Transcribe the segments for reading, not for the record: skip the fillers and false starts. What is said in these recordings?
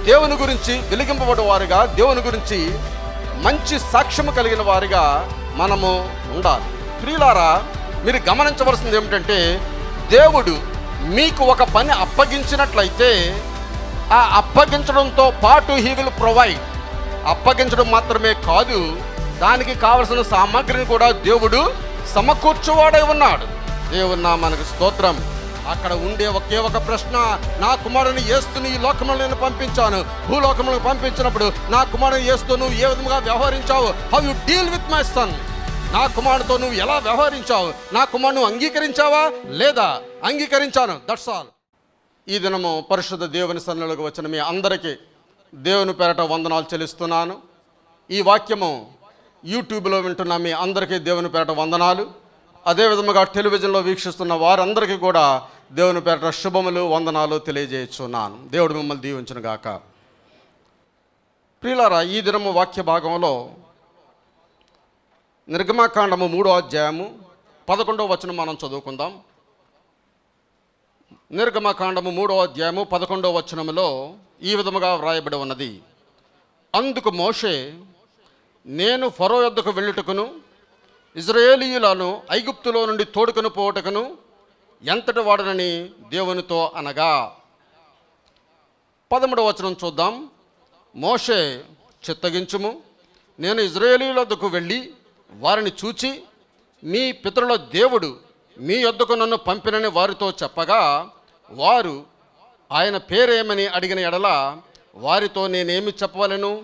దేవుని గురించి వెలిగింపబడే వారిగా, దేవుని గురించి మంచి సాక్ష్యము కలిగిన వారిగా మనము ఉండాలి. ప్రియులారా, మీరు గమనించవలసింది ఏమిటంటే, దేవుడు మీకు ఒక పని అప్పగించినట్లయితే ఆ అప్పగించడంతో పాటు హీ విల్ ప్రొవైడ్. అప్పగించడం మాత్రమే కాదు, దానికి కావలసిన సామగ్రిని కూడా దేవుడు సమకూర్చువాడై ఉన్నాడు. దేవుని నామానికి స్తోత్రం. అక్కడ ఉండే ఒకే ఒక ప్రశ్న, నా కుమారుని యేసుని ఈ లోకంలో నేను పంపించాను, భూలోకంలో పంపించినప్పుడు నా కుమారుని యేసుతో నువ్వు ఏ విధంగా వ్యవహరించావు? How you deal with my son. నా కుమారుడితో నువ్వు ఎలా వ్యవహరించావు? నా కుమారుని అంగీకరించావా లేదా? అంగీకరించాను, దట్స్ ఆల్. ఈ దినము పరిశుద్ధ దేవుని సన్నిధిలోకి వచ్చిన మీ అందరికీ దేవుని పేరట వందనాలు చెల్లిస్తున్నాను. ఈ వాక్యము యూట్యూబ్లో వింటున్న మీ అందరికీ దేవుని పేరట వందనాలు. అదేవిధముగా టెలివిజన్లో వీక్షిస్తున్న వారందరికీ కూడా దేవుని పేరట శుభములు, వందనాలు తెలియజేస్తున్నాను. దేవుడు మిమ్మల్ని దీవించును గాక. ప్రియులారా, ఈ దినము వాక్య భాగంలో నిర్గమకాండము 3వ అధ్యాయము 11వ వచనం మనం చదువుకుందాం. నిర్గమకాండము 3వ అధ్యాయము 11వ వచనములో ఈ విధముగా వ్రాయబడి ఉన్నది. అందుకు మోషే, నేను ఫరో యొద్దకు వెళ్ళుటకును ఇజ్రాయేలీయులను ఐగుప్తులో నుండి తోడుకొని పోవటకును ఎంతటి వాడనని దేవునితో అనగా. 13వ వచనం చూద్దాం. మోషే, చిత్తగించుము, నేను ఇజ్రాయేలీయుల వద్దకు వెళ్ళి వారిని చూచి, మీ పితరుల దేవుడు మీ యొద్దకు నన్ను పంపినని వారితో చెప్పగా, వారు ఆయన పేరేమని అడిగిన ఎడల వారితో నేనేమి చెప్పవలెను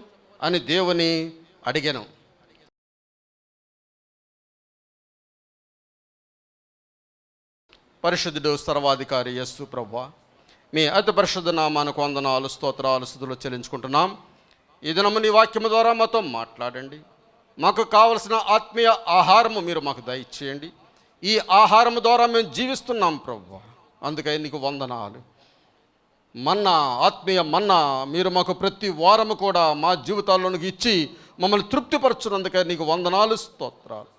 అని దేవుని అడిగాను. పరిశుద్ధుడు సర్వాధికారి యేసు ప్రభువా, మీ అతి పరిశుద్ధ నామానికి వందనాలు, స్తోత్రాలు, స్తుతులు చెల్లించుకుంటున్నాం. ఈ దినము నీ వాక్యము ద్వారా మాతో మాట్లాడండి. మాకు కావలసిన ఆత్మీయ ఆహారము మీరు మాకు దయచేయండి. ఈ ఆహారము ద్వారా మేము జీవిస్తున్నాం ప్రభువా, అందుకని నీకు వందనాలు. మన్నా, ఆత్మీయ మన్నా మీరు మాకు ప్రతి వారము కూడా మా జీవితాల్లోనికి ఇచ్చి మమ్మల్ని తృప్తిపరచున్నందుకే నీకు వందనాలు, స్తోత్రాలు.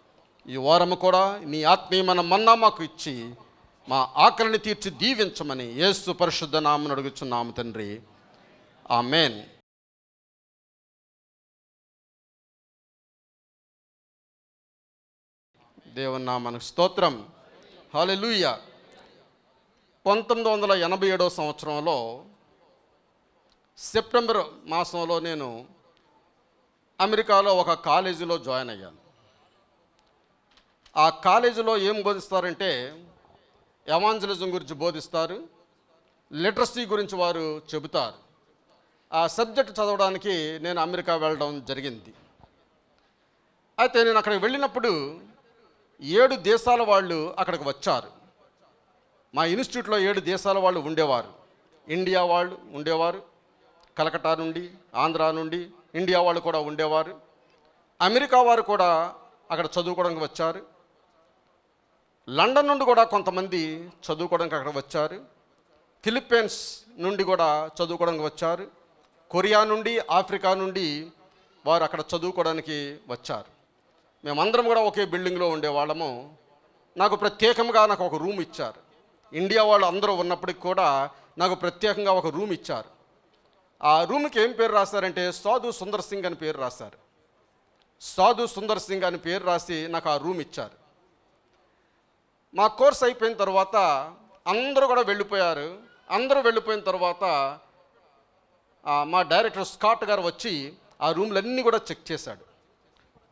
ఈ వారము కూడా నీ ఆత్మీయమైన మన్నా మాకు ఇచ్చి మా ఆకలిని తీర్చి దీవించమని యేసు పరిశుద్ధ నామమున అడుగుచున్నాము తండ్రి, ఆమేన్. దేవుని నామమునకు స్తోత్రం. హల్లెలూయా. 1987వ సంవత్సరంలో సెప్టెంబర్ మాసంలో నేను అమెరికాలో ఒక కాలేజీలో జాయిన్ అయ్యాను. ఆ కాలేజీలో ఏం బోధిస్తారంటే, ఎవాంజలిజం గురించి బోధిస్తారు, లిటరసీ గురించి వారు చెబుతారు. ఆ సబ్జెక్ట్ చదవడానికి నేను అమెరికా వెళ్ళడం జరిగింది. అయితే నేను అక్కడికి వెళ్ళినప్పుడు 7 దేశాల వాళ్ళు అక్కడికి వచ్చారు. మా ఇన్స్టిట్యూట్లో 7 దేశాల వాళ్ళు ఉండేవారు. ఇండియా వాళ్ళు ఉండేవారు, కలకట్టా నుండి, ఆంధ్రా నుండి ఇండియా వాళ్ళు కూడా ఉండేవారు. అమెరికా వారు కూడా అక్కడ చదువుకోవడానికి వచ్చారు. లండన్ నుండి కూడా కొంతమంది చదువుకోవడానికి అక్కడ వచ్చారు. ఫిలిప్పీన్స్ నుండి కూడా చదువుకోవడానికి వచ్చారు. కొరియా నుండి, ఆఫ్రికా నుండి వారు అక్కడ చదువుకోవడానికి వచ్చారు. మేమందరం కూడా ఒకే బిల్డింగ్లో ఉండేవాళ్ళము. నాకు ప్రత్యేకంగా ఒక రూమ్ ఇచ్చారు. ఇండియా వాళ్ళు అందరూ ఉన్నప్పటికి కూడా నాకు ప్రత్యేకంగా ఒక రూమ్ ఇచ్చారు. ఆ రూమ్కి ఏం పేరు రాశారంటే, సాధు సుందర్ సింగ్ అని పేరు రాశారు. సాధు సుందర్ సింగ్ అని పేరు రాసి నాకు ఆ రూమ్ ఇచ్చారు. మా కోర్స్ అయిపోయిన తర్వాత అందరూ కూడా వెళ్ళిపోయారు. అందరూ వెళ్ళిపోయిన తర్వాత మా డైరెక్టర్ స్కాట్ గారు వచ్చి ఆ రూమ్లన్నీ కూడా చెక్ చేశాడు.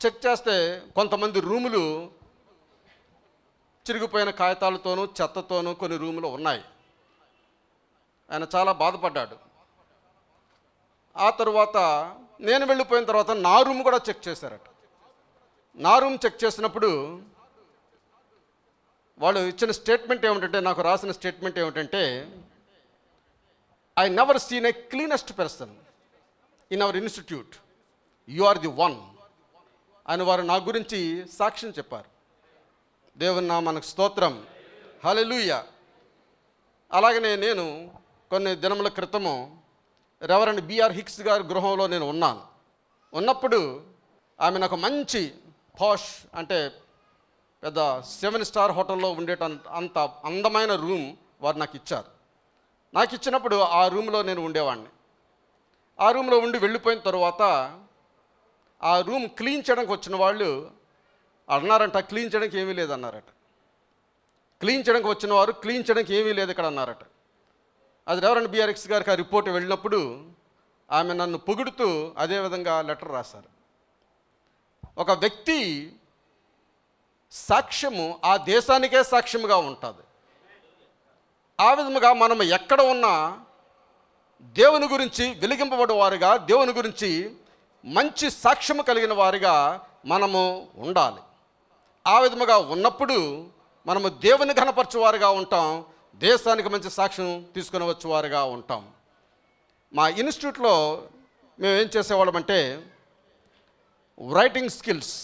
చెక్ చేస్తే కొంతమంది రూములు చిరిగిపోయిన కాగితాలతోనూ చెత్తతోనూ కొన్ని రూములు ఉన్నాయి. ఆయన చాలా బాధపడ్డాడు. ఆ తరువాత నేను వెళ్ళిపోయిన తర్వాత నా రూమ్ కూడా చెక్ చేశారట. నా రూమ్ చెక్ చేసినప్పుడు వాళ్ళు ఇచ్చిన స్టేట్మెంట్ ఏమిటంటే, నాకు రాసిన స్టేట్మెంట్ ఏమిటంటే, I never seen a cleanest person in our institute, you are the one అని వారు నా గురించి సాక్ష్యం చెప్పారు. దేవుని నామానికి స్తోత్రం. హల్లెలూయా. అలాగనే నేను కొన్ని దినముల క్రితము రెవరెండ్ బిఆర్ హిక్స్ గారి గృహంలో నేను ఉన్నప్పుడు ఆమె నాకు మంచి పాష్ అంటే పెద్ద 7 స్టార్ హోటల్లో అంత అందమైన రూమ్ వారు నాకు ఇచ్చారు. నాకు ఇచ్చినప్పుడు ఆ రూమ్లో నేను ఉండేవాడిని. ఆ రూమ్లో ఉండి వెళ్ళిపోయిన తర్వాత ఆ రూమ్ క్లీన్ చేయడానికి వచ్చిన వాళ్ళు అన్నారంట, క్లీన్ చేయడానికి ఏమీ లేదన్నారట. క్లీన్ చేయడానికి వచ్చిన వారు క్లీన్ చేయడానికి ఏమీ లేదు ఇక్కడ అన్నారట. అది రెవరెండ్ బిఆర్ఎక్స్ గారికి ఆ రిపోర్ట్ వెళ్ళినప్పుడు ఆమె నన్ను పొగుడుతూ అదేవిధంగా లెటర్ రాశారు. ఒక వ్యక్తి సాక్ష్యము ఆ దేశానికే సాక్ష్యముగా ఉంటుంది. ఆ విధముగా మనం ఎక్కడ ఉన్నా దేవుని గురించి వెలిగింపబడే వారుగా, దేవుని గురించి మంచి సాక్ష్యము కలిగిన వారిగా మనము ఉండాలి. ఆ విధముగా ఉన్నప్పుడు మనము దేవుని ఘనపరచువారుగా ఉంటాం, దేశానికి మంచి సాక్ష్యం తీసుకుని వచ్చేవారుగా ఉంటాం. మా ఇన్స్టిట్యూట్లో మేము ఏం చేసేవాళ్ళమంటే రైటింగ్ స్కిల్స్,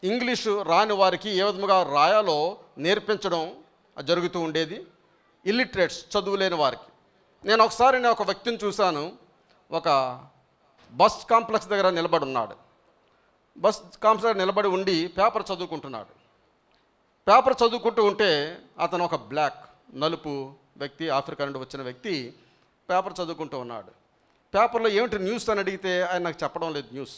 ఇంగ్లీషు రాని వారికి ఏ విధముగా రాయాలో నేర్పించడం జరుగుతూ ఉండేది. ఇల్లిటరేట్స్, చదువు లేని వారికి. నేను ఒక వ్యక్తిని చూశాను. ఒక బస్ కాంప్లెక్స్ దగ్గర నిలబడి ఉన్నాడు. బస్ కాంప్లెక్స్ దగ్గర నిలబడి ఉండి పేపర్ చదువుకుంటున్నాడు. పేపర్ చదువుకుంటూ ఉంటే అతను ఒక బ్లాక్, నలుపు వ్యక్తి, ఆఫ్రికా నుండి వచ్చిన వ్యక్తి పేపర్ చదువుకుంటూ ఉన్నాడు. పేపర్లో ఏమిటి న్యూస్ అని అడిగితే ఆయన నాకు చెప్పడం లేదు న్యూస్.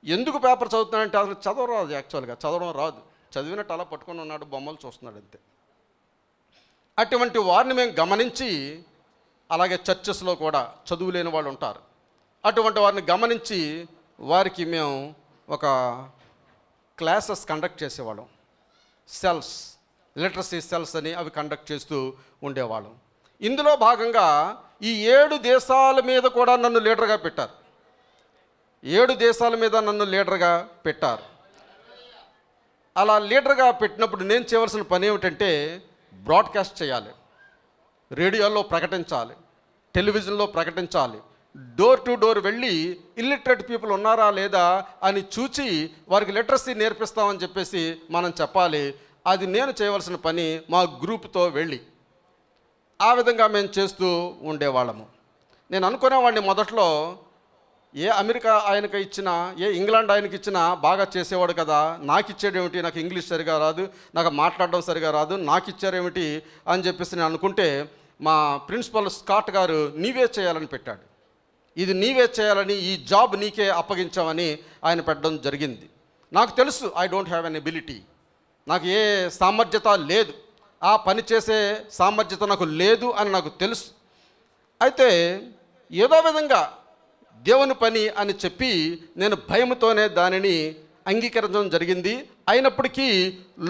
ఎందుకు పేపర్ చదువుతున్నాడంటే అసలు చదవరాదు, యాక్చువల్గా చదవడం రాదు, చదివినట్టు అలా పట్టుకొని ఉన్నాడు, బొమ్మలు చూస్తున్నాడు అంతే. అటువంటి వారిని మేము గమనించి, అలాగే చర్చెస్లో కూడా చదువు లేని వాళ్ళు ఉంటారు, అటువంటి వారిని గమనించి వారికి మేము ఒక క్లాసెస్ కండక్ట్ చేసేవాళ్ళం. సెల్స్, లిటరసీ సెల్స్ అని అవి కండక్ట్ చేస్తూ ఉండేవాళ్ళం. ఇందులో భాగంగా ఈ 7 దేశాల మీద కూడా నన్ను లీడర్గా పెట్టారు. 7 దేశాల మీద నన్ను లీడర్గా పెట్టారు. అలా లీడర్గా పెట్టినప్పుడు నేను చేయవలసిన పని ఏమిటంటే బ్రాడ్కాస్ట్ చేయాలి, రేడియోలో ప్రకటించాలి, టెలివిజన్లో ప్రకటించాలి, డోర్ టు డోర్ వెళ్ళి ఇల్లిటరేట్ పీపుల్ ఉన్నారా లేదా అని చూచి వారికి లిటరసీ నేర్పిస్తామని చెప్పేసి మనం చెప్పాలి. అది నేను చేయవలసిన పని మా గ్రూప్తో వెళ్ళి. ఆ విధంగా మేము చేస్తూ ఉండేవాళ్ళము. నేను అనుకునేవాడిని మొదట్లో, ఏ అమెరికా ఆయనకి ఇచ్చినా, ఏ ఇంగ్లాండ్ ఆయనకి ఇచ్చినా బాగా చేసేవాడు కదా, నాకు ఇచ్చేదేమిటి, నాకు ఇంగ్లీష్ సరిగా రాదు, నాకు మాట్లాడడం సరిగా రాదు, నాకు ఇచ్చారేమిటి అని చెప్పేసి నేను అనుకుంటే మా ప్రిన్సిపల్ స్కాట్ గారు నీవే చేయాలని పెట్టాడు. ఇది నీవే చేయాలని, ఈ జాబ్ నీకే అప్పగించామని ఆయన పెట్టడం జరిగింది. నాకు తెలుసు I don't have an ability, నాకు ఏ సామర్థ్యత లేదు, ఆ పని చేసే సామర్థ్యత నాకు లేదు అని నాకు తెలుసు. అయితే ఏదో విధంగా దేవుని పని అని చెప్పి నేను భయంతోనే దానిని అంగీకరించడం జరిగింది. అయినప్పటికీ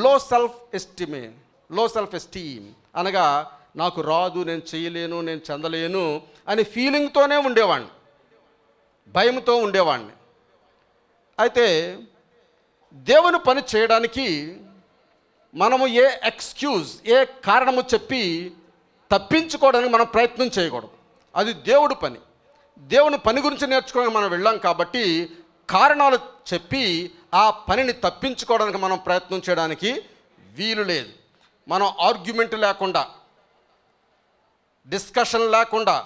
లో సెల్ఫ్ ఎస్టీమ్ అనగా నాకు రాదు, నేను చేయలేను, నేను చెందలేను అని ఫీలింగ్తోనే ఉండేవాడిని, భయంతో ఉండేవాడిని. అయితే దేవుని పని చేయడానికి మనము ఏ ఎక్స్క్యూజ్, ఏ కారణము చెప్పి తప్పించుకోవడానికి మనం ప్రయత్నం చేయకూడదు. అది దేవుడి పని. దేవుని పని గురించి నేర్చుకోవడానికి మనం వెళ్ళాం కాబట్టి కారణాలు చెప్పి ఆ పనిని తప్పించుకోవడానికి మనం ప్రయత్నం చేయడానికి వీలు లేదు. మనం ఆర్గ్యుమెంట్ లేకుండా, డిస్కషన్ లేకుండా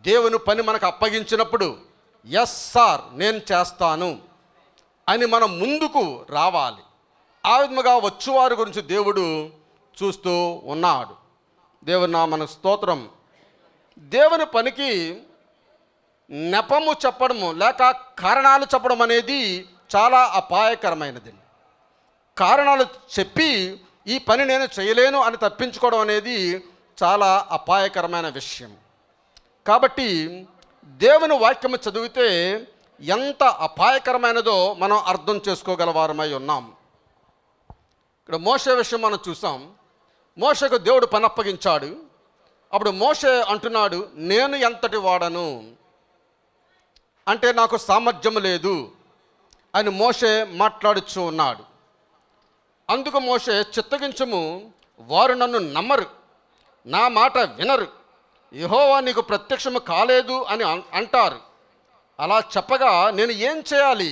దేవుని పని మనకు అప్పగించినప్పుడు ఎస్ సార్ నేను చేస్తాను అని మనం ముందుకు రావాలి. ఆ విధముగా వచ్చువారి గురించి దేవుడు చూస్తూ ఉన్నాడు. దేవుని నామమునకు స్తోత్రం. దేవుని పనికి నెపము చెప్పడము లేక కారణాలు చెప్పడం అనేది చాలా అపాయకరమైనది. కారణాలు చెప్పి ఈ పని నేను చేయలేను అని తప్పించుకోవడం అనేది చాలా అపాయకరమైన విషయం. కాబట్టి దేవుని వాక్యము చదివితే ఎంత అపాయకరమైనదో మనం అర్థం చేసుకోగలవారమై ఉన్నాం. ఇక్కడ మోషే విషయం మనం చూసాం. మోషేకు దేవుడు పని అప్పగించాడు. అప్పుడు మోషే అంటున్నాడు, నేను ఎంతటి వాడను అంటే నాకు సామర్థ్యం లేదు అని మోషే మాట్లాడుచూ ఉన్నాడు. అందుకు మోషే, చిత్తగించము, వారు నన్ను నమ్మరు, నా మాట వినరు, యెహోవా నీకు ప్రత్యక్షము కాలేదు అని అంటారు. అలా చెప్పగా నేను ఏం చేయాలి?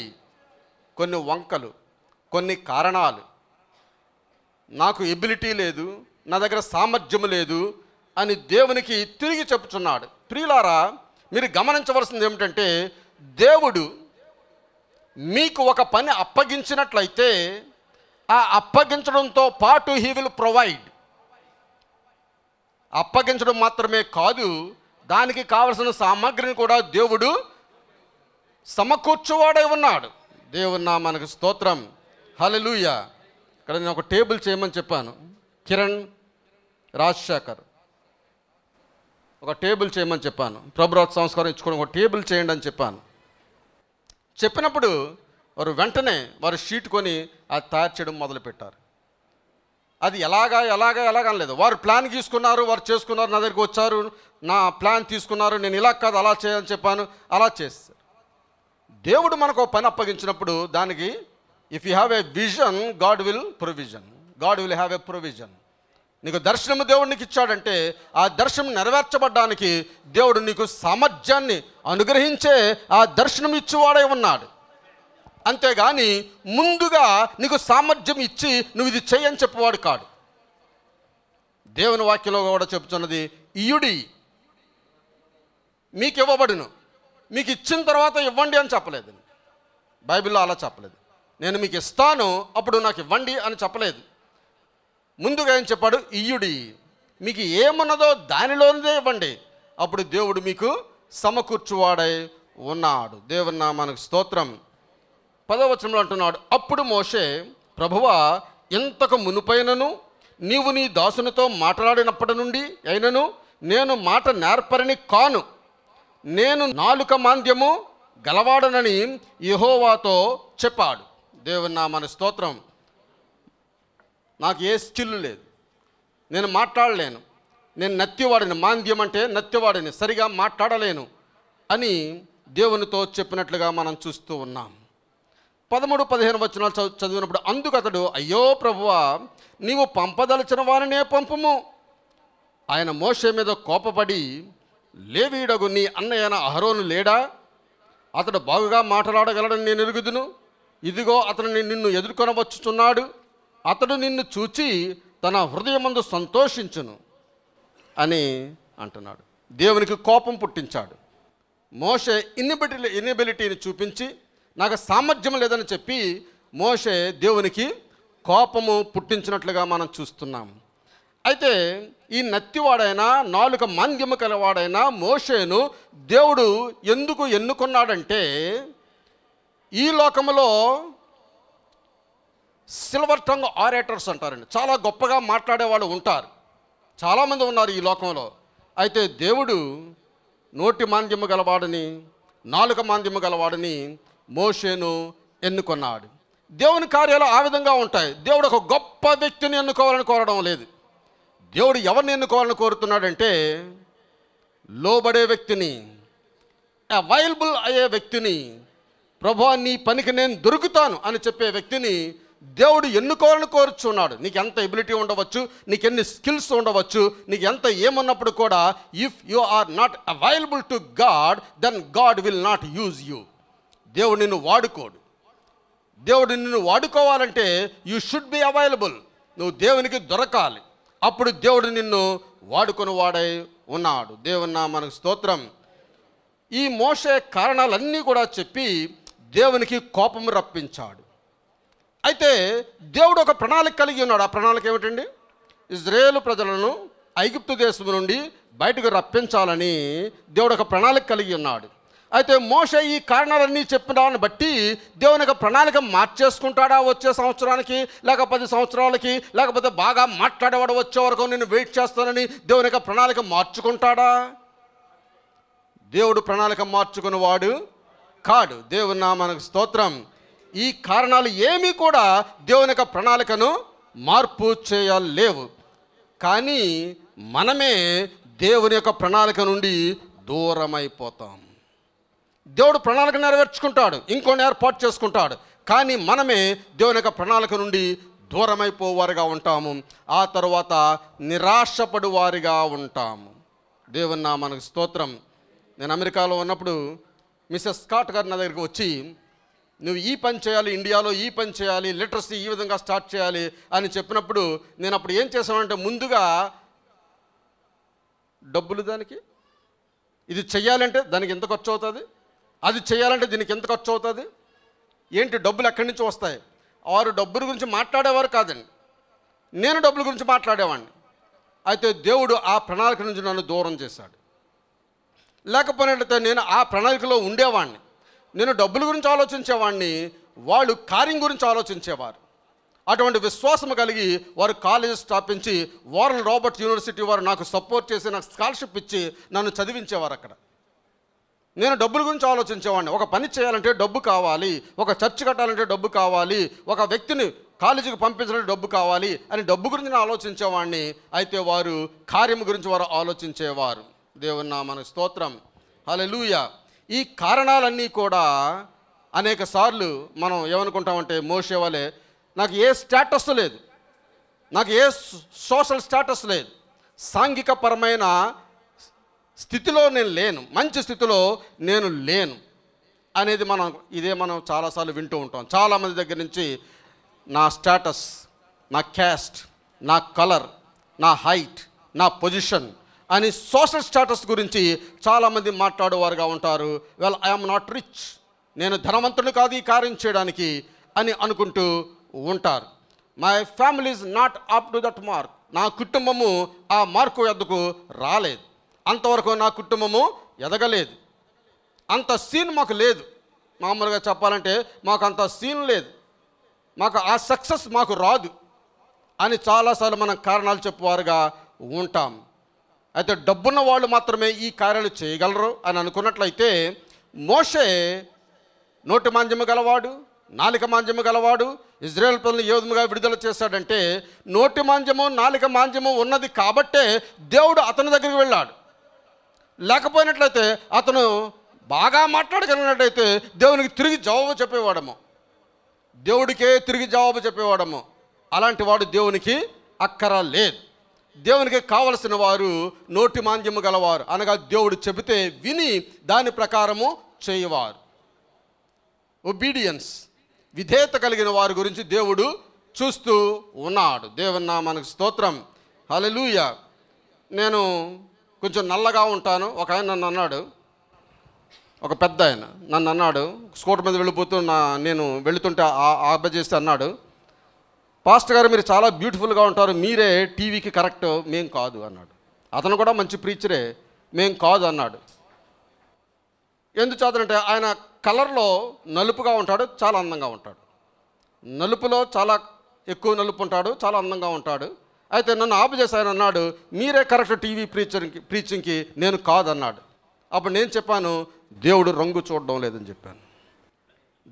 కొన్ని వంకలు, కొన్ని కారణాలు, నాకు ఎబిలిటీ లేదు, నా దగ్గర సామర్థ్యం లేదు అని దేవునికి తిరిగి చెప్పుచున్నాడు. ప్రియులారా, మీరు గమనించవలసింది ఏమిటంటే దేవుడు మీకు ఒక పని అప్పగించినట్లయితే ఆ అప్పగించడంతో పాటు హీ విల్ ప్రొవైడ్. అప్పగించడం మాత్రమే కాదు, దానికి కావలసిన సామగ్రిని కూడా దేవుడు సమకూర్చువాడై ఉన్నాడు. దేవుని నామానికి స్తోత్రం. హల్లెలూయా. ఇక్కడ నేను ఒక టేబుల్ చేయమని చెప్పాను. కిరణ్ రాజశేఖర్ ఒక టేబుల్ చేయమని చెప్పాను. ప్రభురాజ్ సంస్కారం ఇచ్చుకోవడం ఒక టేబుల్ చేయండి అని చెప్పాను. చెప్పినప్పుడు వారు వెంటనే వారు షీట్ కొని అది తయారు చేయడం మొదలుపెట్టారు. అది ఎలాగా అనలేదు. వారు ప్లాన్ తీసుకున్నారు, వారు చేసుకున్నారు, నా దగ్గరికి వచ్చారు, నా ప్లాన్ తీసుకున్నారు, నేను ఇలా కాదు అలా చేయని చెప్పాను, అలా చేస్తారు. దేవుడు మనకు పని అప్పగించినప్పుడు దానికి if you have a vision God will have a provision. నీకు దర్శనము దేవుడు నీకు ఇచ్చాడంటే ఆ దర్శనం నెరవేర్చబడ్డానికి దేవుడు నీకు సామర్థ్యాన్ని అనుగ్రహించే ఆ దర్శనం ఇచ్చేవాడై ఉన్నాడు. అంతేగాని ముందుగా నీకు సామర్థ్యం ఇచ్చి నువ్వు ఇది చేయని చెప్పేవాడు కాడు. దేవుని వాక్యంలో కూడా చెప్తున్నది, ఇయుడి మీకు ఇవ్వబడును, మీకు ఇచ్చిన తర్వాత ఇవ్వండి అని చెప్పలేదు. బైబిల్లో అలా చెప్పలేదు. నేను మీకు ఇస్తాను అప్పుడు నాకు ఇవ్వండి అని చెప్పలేదు. ముందుగా ఏం చెప్పాడు? ఇయ్యుడి, మీకు ఏమున్నదో దానిలోనిదే ఇవ్వండి, అప్పుడు దేవుడు మీకు సమకూర్చువాడై ఉన్నాడు. దేవుని నామానికి స్తోత్రం. 10వ వచనంలో అంటున్నాడు, అప్పుడు మోషే, ప్రభువా, ఇంతకు మునుపైనను నీవు నీ దాసునితో మాట్లాడినప్పటి నుండి అయినను నేను మాట నేర్పరని కాను, నేను నాలుక మాంద్యము గలవాడనని యెహోవాతో చెప్పాడు. దేవుని నామానికి స్తోత్రం. నాకు ఏ స్కిల్ లేదు, నేను మాట్లాడలేను, నేను నత్తివాడిని, మాంద్యం అంటే నత్తివాడిని, సరిగా మాట్లాడలేను అని దేవునితో చెప్పినట్లుగా మనం చూస్తూ ఉన్నాం. 13-15 వచనాలు చదివినప్పుడు అందుకు అతడు, అయ్యో ప్రభువా, నీవు పంపదలచిన వారినే పంపుము. ఆయన మోషే మీద కోపపడి, లేవీయుడగు నీ అన్నయ్యన అహరోను లేడా? అతడు బాగుగా మాట్లాడగలడని నేను ఎరుగుదును. ఇదిగో అతను నిన్ను ఎదుర్కొనవచ్చుచున్నాడు. అతడు నిన్ను చూచి తన హృదయమందు సంతోషించును అని అంటున్నాడు. దేవునికి కోపం పుట్టించాడు. మోషే ఇన్ఎబిలిటీని చూపించి నాకు సామర్థ్యం లేదని చెప్పి మోషే దేవునికి కోపము పుట్టించినట్లుగా మనం చూస్తున్నాం. అయితే ఈ నత్తివాడైనా నాలుక మాంద్యము కలవాడైనా మోషేను దేవుడు ఎందుకు ఎన్నుకున్నాడంటే, ఈ లోకములో సిల్వర్ టంగ్ ఆరేటర్స్ అంటారండి, చాలా గొప్పగా మాట్లాడేవాళ్ళు ఉంటారు, చాలామంది ఉన్నారు ఈ లోకంలో. అయితే దేవుడు నోటి మాంద్యము గలవాడని, నాలుక మాంద్యము గలవాడని మోషేను ఎన్నుకున్నాడు. దేవుని కార్యాలు ఆ విధంగా ఉంటాయి. దేవుడు ఒక గొప్ప వ్యక్తిని ఎన్నుకోవాలని కోరడం లేదు. దేవుడు ఎవరిని ఎన్నుకోవాలని కోరుతున్నాడంటే, లోబడే వ్యక్తిని, అవైలబుల్ అయ్యే వ్యక్తిని, ప్రభువా నీ పనికి నేను దొరుకుతాను అని చెప్పే వ్యక్తిని దేవుడు ఎన్నుకోవాలని కోరుచున్నాడు. నీకు ఎంత ఎబిలిటీ ఉండవచ్చు, నీకు ఎన్ని స్కిల్స్ ఉండవచ్చు, నీకు ఎంత ఏమున్నప్పుడు కూడా if you are not available to God, then God will not use you. దేవుడు నిన్ను వాడుకోడు. దేవుడు నిన్ను వాడుకోవాలంటే యూ షుడ్ బి అవైలబుల్. నువ్వు దేవునికి దొరకాలి, అప్పుడు దేవుడు నిన్ను వాడుకొని వాడై ఉన్నాడు. దేవుని నామానికి స్తోత్రం. ఈ మోషే కారణాలన్నీ కూడా చెప్పి దేవునికి కోపం రప్పించాడు. అయితే దేవుడు ఒక ప్రణాళిక కలిగి ఉన్నాడు. ఆ ప్రణాళిక ఏమిటండి? ఇజ్రాయేలు ప్రజలను ఐగుప్తు దేశం నుండి బయటకు రప్పించాలని దేవుడు ఒక ప్రణాళిక కలిగి ఉన్నాడు. అయితే మోషే ఈ కారణాలన్నీ చెప్పిన దాన్ని బట్టి దేవుని యొక్క ప్రణాళిక మార్చేసుకుంటాడా వచ్చే సంవత్సరానికి, లేక 10 సంవత్సరాలకి, లేకపోతే బాగా మాట్లాడేవాడు వచ్చే వరకు నేను వెయిట్ చేస్తానని దేవుని యొక్క ప్రణాళిక మార్చుకుంటాడా? దేవుడు ప్రణాళిక మార్చుకునేవాడు కాడు. దేవుని నామానికి స్తోత్రం. ఈ కారణాలు ఏమీ కూడా దేవుని యొక్క ప్రణాళికను మార్పు చేయలేవు. కానీ మనమే దేవుని యొక్క ప్రణాళిక నుండి దూరమైపోతాం. దేవుడు ప్రణాళిక నెరవేర్చుకుంటాడు, ఇంకొన్ని ఏర్పాటు చేసుకుంటాడు, కానీ మనమే దేవుని యొక్క ప్రణాళిక నుండి దూరమైపోవారిగా ఉంటాము. ఆ తర్వాత నిరాశపడు వారిగా ఉంటాము. దేవుని నామానికి స్తోత్రం. నేను అమెరికాలో ఉన్నప్పుడు మిస్సెస్ స్కాట్ గారు నా దగ్గరికి వచ్చి, నువ్వు ఈ పని చేయాలి, ఇండియాలో ఈ పని చేయాలి, లిటరసీ ఈ విధంగా స్టార్ట్ చేయాలి అని చెప్పినప్పుడు నేను అప్పుడు ఏం చేశానంటే, ముందుగా డబ్బులు, దానికి ఇది చెయ్యాలంటే దానికి ఎంత ఖర్చు అవుతుంది, అది చేయాలంటే దీనికి ఎంత ఖర్చు అవుతుంది, ఏంటి డబ్బులు ఎక్కడి నుంచి వస్తాయి. వారు డబ్బుల గురించి మాట్లాడేవారు కాదండి, నేను డబ్బుల గురించి మాట్లాడేవాడిని. అయితే దేవుడు ఆ ప్రణాళిక నుంచి నన్ను దూరం చేశాడు. లేకపోయినట్లయితే నేను ఆ ప్రణాళికలో ఉండేవాడిని. నేను డబ్బుల గురించి ఆలోచించేవాడిని, వాళ్ళు కార్యం గురించి ఆలోచించేవారు. అటువంటి విశ్వాసం కలిగి వారు కాలేజీ స్థాపించి వారల్ రాబర్ట్ యూనివర్సిటీ వారు నాకు సపోర్ట్ చేసి నాకు స్కాలర్షిప్ ఇచ్చి నన్ను చదివించేవారు అక్కడ. నేను డబ్బుల గురించి ఆలోచించేవాడిని. ఒక పని చేయాలంటే డబ్బు కావాలి, ఒక చర్చ్ కట్టాలంటే డబ్బు కావాలి, ఒక వ్యక్తిని కాలేజీకి పంపించాలంటే డబ్బు కావాలి అని డబ్బు గురించి నేను ఆలోచించేవాడిని. అయితే వారు కార్యం గురించి వారు ఆలోచించేవారు. దేవుని నామమునకు స్తోత్రం, హల్లెలూయా. ఈ కారణాలన్నీ కూడా అనేక సార్లు మనం ఏమనుకుంటామంటే మోషే వలె నాకు ఏ స్టేటస్ లేదు, నాకు ఏ సోషల్ స్టేటస్ లేదు, సాంఘికపరమైన స్థితిలో నేను లేను, మంచి స్థితిలో నేను లేను అనేది మనం చాలాసార్లు వింటూ ఉంటాం. చాలామంది దగ్గర నుంచి నా స్టేటస్, నా క్యాస్ట్, నా కలర్, నా హైట్, నా పొజిషన్ అని సోషల్ స్టేటస్ గురించి చాలామంది మాట్లాడేవారుగా ఉంటారు. వెల్, ఐఎమ్ నాట్ రిచ్, నేను ధనవంతుడు కాదు ఈ కార్యం చేయడానికి అని అనుకుంటూ ఉంటారు. My family is not up to that mark, నా కుటుంబము ఆ మార్కు ఎద్దకు రాలేదు, అంతవరకు నా కుటుంబము ఎదగలేదు, అంత సీన్ మాకు లేదు. మామూలుగా చెప్పాలంటే మాకు అంత సీన్ లేదు, మాకు ఆ సక్సెస్ మాకు రాదు అని చాలాసార్లు మనం కారణాలు చెప్పువారుగా ఉంటాం. అయితే డబ్బున్న వాళ్ళు మాత్రమే ఈ కార్యాలు చేయగలరు అని అనుకున్నట్లయితే మోషే నోటి మాంద్యము గలవాడు, నాలిక మాంద్యము గలవాడు, ఇజ్రాయేల్ ప్రజలను ఏ విధంగా విడుదల చేశాడంటే నోటి మాంద్యము నాలిక మాంద్యము ఉన్నది కాబట్టే దేవుడు అతని దగ్గరికి వెళ్ళాడు. లేకపోయినట్లయితే అతను బాగా మాట్లాడగలిగినట్లయితే దేవునికి తిరిగి జవాబు చెప్పేవాడము, దేవుడికే తిరిగి జవాబు చెప్పేవాడము. అలాంటి వాడు దేవునికి అక్కర లేదు. దేవునికి కావలసిన వారు నోటి మాంద్యము గలవారు, అనగా దేవుడు చెబితే విని దాని ప్రకారము చేయవారు. ఒబీడియన్స్, విధేయత కలిగిన వారి గురించి దేవుడు చూస్తూ ఉన్నాడు. దేవుని నామమునకు స్తోత్రం, హల్లెలూయా. నేను కొంచెం నల్లగా ఉంటాను. ఒక ఆయన నన్ను అన్నాడు, ఒక పెద్ద ఆయన నన్ను అన్నాడు, స్కూటర్ మీద వెళ్ళిపోతూ నేను వెళుతుంటే ఆప చేస్తే అన్నాడు, పాస్టర్ గారు మీరు చాలా బ్యూటిఫుల్గా ఉంటారు, మీరే టీవీకి కరెక్ట్, మేం కాదు అన్నాడు. అతను కూడా మంచి ప్రీచరే, మేం కాదు అన్నాడు. ఎందుచేతంటే ఆయన కలర్లో నలుపుగా ఉంటాడు, చాలా అందంగా ఉంటాడు. నలుపులో చాలా ఎక్కువ నలుపు ఉంటాడు, చాలా అందంగా ఉంటాడు. అయితే నన్ను ఆపు చేసి ఆయన అన్నాడు, మీరే కరెక్ట్ టీవీ ప్రీచింగ్కి, నేను కాదన్నాడు. అప్పుడు నేను చెప్పాను, దేవుడు రంగు చూడడం లేదని చెప్పాను.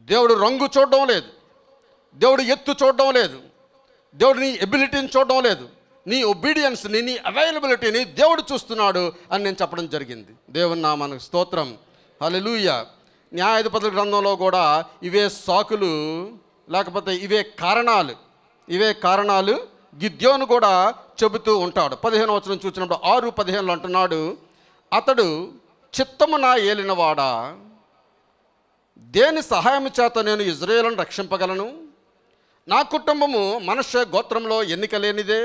దేవుడు రంగు చూడడం లేదు, దేవుడు ఎత్తు చూడడం లేదు, దేవుడు నీ ఎబిలిటీని చూడడం లేదు, నీ ఒబీడియన్స్ని, నీ అవైలబిలిటీని దేవుడు చూస్తున్నాడు అని నేను చెప్పడం జరిగింది. దేవుని నామమునకు స్తోత్రం, హల్లెలూయా. న్యాయాధిపతుల గ్రంథంలో కూడా ఇవే సాకులు, లేకపోతే ఇవే కారణాలు గిద్యోను కూడా చెబుతూ ఉంటాడు. 15వ వచనం చూసినప్పుడు 6:15 అంటున్నాడు, అతడు చిత్తము నా ఏలినవాడా, దేని సహాయం చేత నేను ఇజ్రాయేలును రక్షింపగలను, నా కుటుంబము మనష్షే గోత్రంలో ఎన్నిక లేనిదే,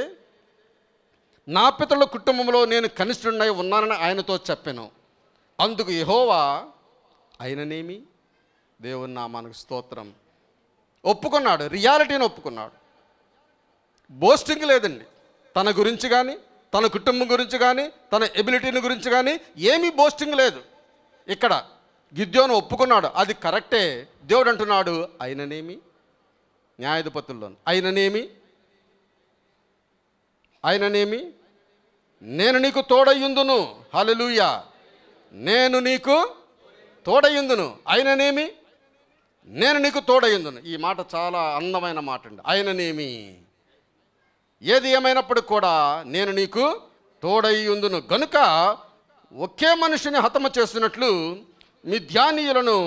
నా పితరుల కుటుంబంలో నేను కనిష్ఠుడై ఉన్నానని ఆయనతో చెప్పాను. అందుకు యెహోవా ఆయననేమి, దేవుని నామమునకు స్తోత్రం, ఒప్పుకున్నాడు, రియాలిటీని ఒప్పుకున్నాడు. బోస్టింగ్ లేదండి, తన గురించి కానీ, తన కుటుంబం గురించి కానీ, తన ఎబిలిటీని గురించి కానీ ఏమీ బోస్టింగ్ లేదు. ఇక్కడ గిద్యోను ఒప్పుకున్నాడు, అది కరెక్టే. దేవుడు అంటున్నాడు, ఆయననేమి, న్యాయాధిపతుల్లో ఆయననేమి, నేను నీకు తోడయ్యుందును, హల్లెలూయా, నేను నీకు తోడయ్యుందును, ఆయననేమి, నేను నీకు తోడయ్యుందును. ఈ మాట చాలా అందమైన మాట అండి. ఆయననేమి, ఏది ఏమైనప్పటికి కూడా నేను నీకు తోడయ్యుందును గనుక ఒకే మనిషిని హతము చేసినట్లు మిద్యానీయులను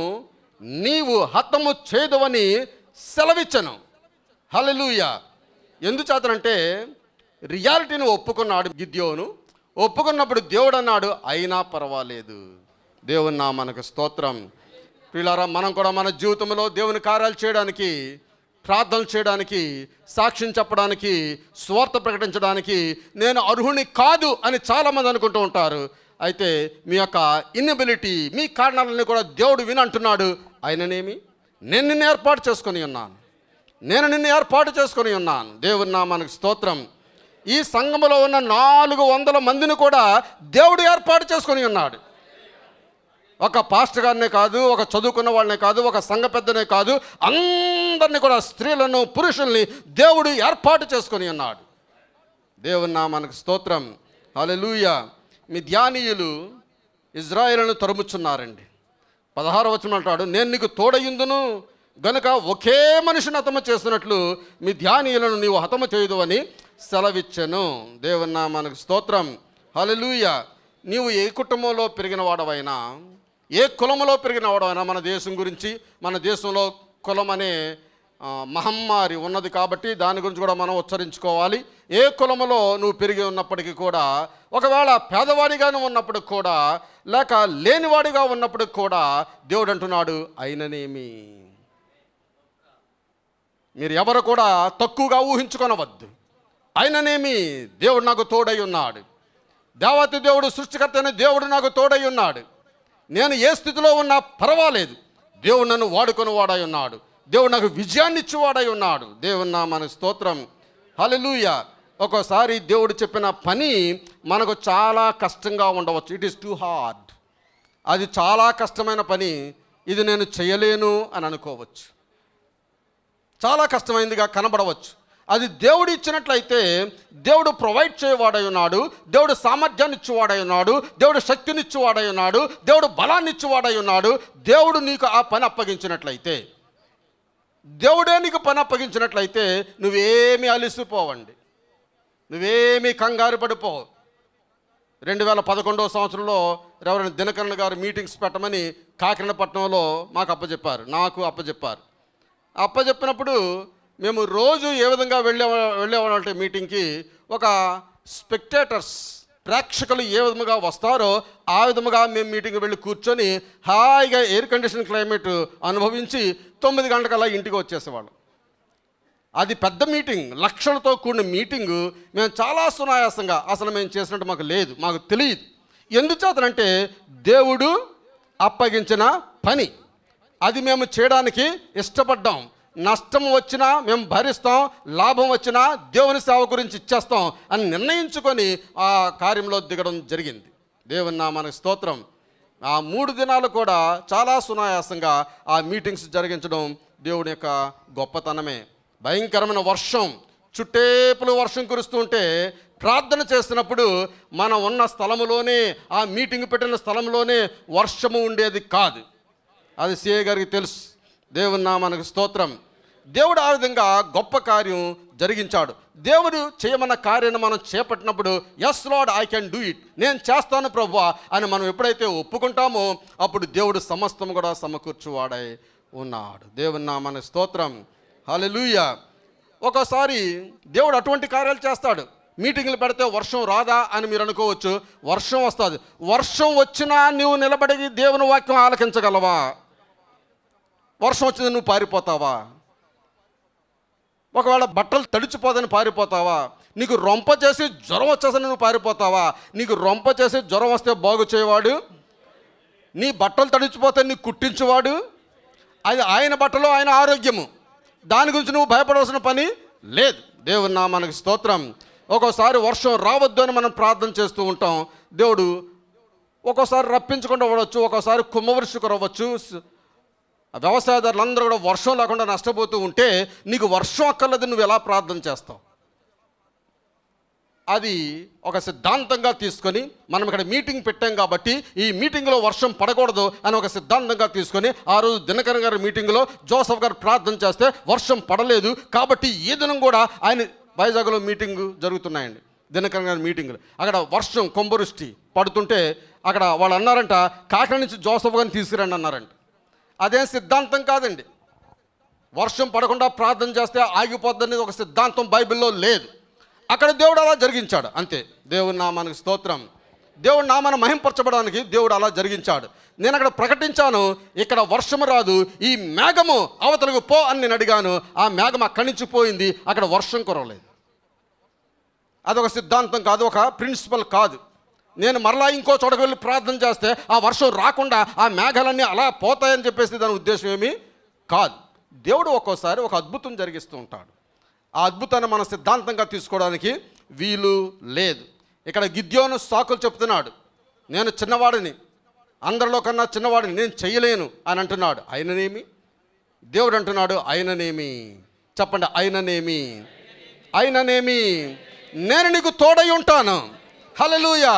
నీవు హతము చేయదువని సెలవిచ్చను. హల్లెలూయా. ఎందుచేతనంటే రియాలిటీని ఒప్పుకున్నాడు గిద్యోను. ఒప్పుకున్నప్పుడు దేవుడు అన్నాడు, అయినా పర్వాలేదు. దేవుని నామమునకు స్తోత్రం. ప్రియులారా, మనం కూడా మన జీవితంలో దేవుని కార్యాలు చేయడానికి, ప్రార్థనలు చేయడానికి, సాక్ష్యం చెప్పడానికి, స్వార్థ ప్రకటించడానికి నేను అర్హుని కాదు అని చాలామంది అనుకుంటూ ఉంటారు. అయితే మీ యొక్క ఇన్ఎబిలిటీ, మీ కారణాలన్నీ కూడా దేవుడు వినంటున్నాడు. ఆయననేమి, నేను నిన్ను ఏర్పాటు చేసుకొని ఉన్నాను. దేవుని నామమునకు స్తోత్రం. ఈ సంఘములో ఉన్న 400 మందిని కూడా దేవుడు ఏర్పాటు చేసుకొని ఉన్నాడు. ఒక పాస్టర్ గారినే కాదు, ఒక చదువుకున్న వాళ్ళనే కాదు, ఒక సంఘ పెద్దనే కాదు, అందరినీ కూడా స్త్రీలను పురుషుల్ని దేవుడు ఏర్పాటు చేసుకొని ఉన్నాడు. దేవుని నామానికి స్తోత్రం. హల్లెలూయా. మిద్యానీయులు ఇజ్రాయేలును తరుముచున్నారండి. 16వ వచనం అంటాడు, నేను నీకు తోడయుందును గనుక ఒకే మనిషిని హతము చేస్తున్నట్లు మిద్యానీయులను నీవు హతము చేయదు అని సెలవిచ్చెను. దేవుని నామానికి స్తోత్రం. హల్లెలూయా. నీవు ఏ కుటుంబంలో పెరిగిన వాడవైనా, ఏ కులంలో పెరిగిన వాడవైనా, మన దేశం గురించి, మన దేశంలో కులం అనే మహమ్మారి ఉన్నది కాబట్టి దాని గురించి కూడా మనం ఉచ్చరించుకోవాలి. ఏ కులములో నువ్వు పెరిగి ఉన్నప్పటికీ కూడా, ఒకవేళ పేదవాడిగాను ఉన్నప్పటికి కూడా, లేక లేనివాడిగా ఉన్నప్పటికి కూడా దేవుడు అంటున్నాడు, అయిననేమి. మీరు ఎవరు కూడా తక్కువగా ఊహించుకొనవద్దు. అయిననేమి దేవుడు నాకు తోడై ఉన్నాడు. దేవత దేవుడు, సృష్టికర్త అయిన దేవుడు నాకు తోడై ఉన్నాడు. నేను ఏ స్థితిలో ఉన్నా పర్వాలేదు, దేవుడు నన్ను వాడుకొని వాడై ఉన్నాడు. దేవుడు నాకు విజయాన్ని ఇచ్చివాడై ఉన్నాడు. దేవుని నామానికి స్తోత్రం. హల్లెలూయా. ఒక్కోసారి దేవుడు చెప్పిన పని మనకు చాలా కష్టంగా ఉండవచ్చు. It is too hard. అది చాలా కష్టమైన పని, ఇది నేను చేయలేను అని అనుకోవచ్చు. చాలా కష్టమైందిగా కనబడవచ్చు. అది దేవుడు ఇచ్చినట్లయితే దేవుడు ప్రొవైడ్ చేయవాడై ఉన్నాడు, దేవుడు సామర్థ్యాన్ని ఇచ్చేవాడై ఉన్నాడు, దేవుడు శక్తిని ఇచ్చేవాడై ఉన్నాడు, దేవుడు బలాన్ని ఇచ్చేవాడై ఉన్నాడు. దేవుడు నీకు ఆ పని అప్పగించినట్లయితే, దేవుడే నీకు పని అప్పగించినట్లయితే నువ్వేమీ అలిసిపోవండి, నువ్వేమీ కంగారు పడిపోవు. 2011వ సంవత్సరంలో రెవరెండ్ దినకరణ గారు మీటింగ్స్ పెట్టమని కాకినాడపట్నంలో మాకు నాకు అప్పచెప్పారు. అప్పచెప్పినప్పుడు మేము రోజు ఏ విధంగా వెళ్ళేవాళ్ళంటే మీటింగ్కి, ఒక స్పెక్టేటర్స్, ప్రేక్షకులు ఏ విధముగా వస్తారో ఆ విధముగా మేము మీటింగ్కి వెళ్ళి కూర్చొని హాయిగా ఎయిర్ కండిషన్ క్లైమేట్ అనుభవించి 9 గంటలకల్లా ఇంటికి వచ్చేసేవాళ్ళం. అది పెద్ద మీటింగ్, లక్షలతో కూడిన మీటింగు. మేము చాలా సునాయాసంగా, అసలు మేము చేసినట్టు మాకు లేదు, మాకు తెలియదు. ఎందుచేతనంటే దేవుడు అప్పగించిన పని, అది మేము చేయడానికి ఇష్టపడ్డాం. నష్టం వచ్చినా మేము భరిస్తాం, లాభం వచ్చినా దేవుని సేవ గురించి ఇచ్చేస్తాం అని నిర్ణయించుకొని ఆ కార్యంలో దిగడం జరిగింది. దేవుని నామానికి స్తోత్రం. ఆ 3 దినాలు కూడా చాలా సునాయాసంగా ఆ మీటింగ్స్ జరిగించడం దేవుని యొక్క గొప్పతనమే. భయంకరమైన వర్షం, చుట్టేపులు వర్షం కురుస్తూ ఉంటే ప్రార్థన చేస్తున్నప్పుడు మనం ఉన్న స్థలంలోనే, ఆ మీటింగ్ పెట్టిన స్థలంలోనే వర్షము ఉండేది కాదు. అది సిఏ గారికి తెలుసు. దేవుని నామానికి స్తోత్రం. దేవుడు ఆ విధంగా గొప్ప కార్యం జరిగించాడు. దేవుడు చేయమన్న కార్యాన్ని మనం చేపట్టినప్పుడు, yes lord, I can do it, నేను చేస్తాను ప్రభువా అని మనం ఎప్పుడైతే ఒప్పుకుంటామో అప్పుడు దేవుడు సమస్తం కూడా సమకూర్చువాడై ఉన్నాడు. దేవుని నామానికి స్తోత్రం. హల్లెలూయా. ఒకసారి దేవుడు అటువంటి కార్యాలు చేస్తాడు. మీటింగ్లు పెడితే వర్షం రాదా అని మీరు అనుకోవచ్చు. వర్షం వస్తుంది. వర్షం వచ్చినా నువ్వు నిలబడి దేవుని వాక్యం ఆలకించగలవా? వర్షం వచ్చింది నువ్వు పారిపోతావా? ఒకవేళ బట్టలు తడిచిపోదని పారిపోతావా? నీకు రొంప చేసి జ్వరం వచ్చేసని నువ్వు పారిపోతావా? నీకు రొంప చేసి జ్వరం వస్తే బాగు చేయవాడు, నీ బట్టలు తడిచిపోతే నీకు కుట్టించేవాడు. అది ఆయన బట్టలు, ఆయన ఆరోగ్యము. దాని గురించి నువ్వు భయపడవలసిన పని లేదు. దేవుని నామానికి స్తోత్రం. ఒక్కోసారి వర్షం రావద్దు అని మనం ప్రార్థన చేస్తూ ఉంటాం. దేవుడు ఒక్కోసారి రప్పించకుండా ఉండవచ్చు, ఒక్కోసారి కుంభవృష్టి కురవచ్చు. వ్యవసాయదారులందరూ కూడా వర్షం లేకుండా నష్టపోతూ ఉంటే నీకు వర్షం అక్కర్లేదు, నువ్వు ఎలా ప్రార్థన చేస్తావు? అది ఒక సిద్ధాంతంగా తీసుకొని మనం ఇక్కడ మీటింగ్ పెట్టాం కాబట్టి ఈ మీటింగ్లో వర్షం పడకూడదు అని ఒక సిద్ధాంతంగా తీసుకొని ఆ రోజు దినకరన్ గారి మీటింగ్లో జోసఫ్ గారు ప్రార్థన చేస్తే వర్షం పడలేదు కాబట్టి ఈ దినం కూడా ఆయన వైజాగ్లో మీటింగ్ జరుగుతున్నాయండి, దినకరన్ గారి మీటింగ్లు. అక్కడ వర్షం కుంభవృష్టి పడుతుంటే అక్కడ వాళ్ళు అన్నారంట, కాకినాడ నుంచి జోసఫ్ గారిని తీసుకురండి అన్నారంట. అదేం సిద్ధాంతం కాదండి. వర్షం పడకుండా ప్రార్థన చేస్తే ఆగిపోద్ది అనేది ఒక సిద్ధాంతం బైబిల్లో లేదు. అక్కడ దేవుడు అలా జరిగించాడు అంతే. దేవుని నామానికి స్తోత్రం. దేవుడి నామాన్ని మహింపరచబడానికి దేవుడు అలా జరిగించాడు. నేను అక్కడ ప్రకటించాను, ఇక్కడ వర్షము రాదు, ఈ మేఘము అవతలకు పో అని నేను అడిగాను. ఆ మేఘం అక్కడి నుంచి పోయింది, అక్కడ వర్షం కురవలేదు. అదొక సిద్ధాంతం కాదు, ఒక ప్రిన్సిపల్ కాదు. నేను మరలా ఇంకో చోటకు వెళ్ళి ప్రార్థన చేస్తే ఆ వర్షం రాకుండా ఆ మేఘాలన్నీ అలా పోతాయని చెప్పేసి దాని ఉద్దేశం ఏమీ కాదు. దేవుడు ఒక్కోసారి ఒక అద్భుతం జరిగిస్తూ ఉంటాడు. ఆ అద్భుతాన్ని మన సిద్ధాంతంగా తీసుకోవడానికి వీలు లేదు. ఇక్కడ గిద్యోను సాకులు చెప్తున్నాడు, నేను చిన్నవాడిని, అందరిలో కన్నా చిన్నవాడిని నేను చేయలేను అని అంటున్నాడు. అయిననేమి? దేవుడు అంటున్నాడు అయిననేమి? చెప్పండి, అయిననేమి? అయిననేమి నేను నీకు తోడై ఉంటాను. హల్లెలూయా.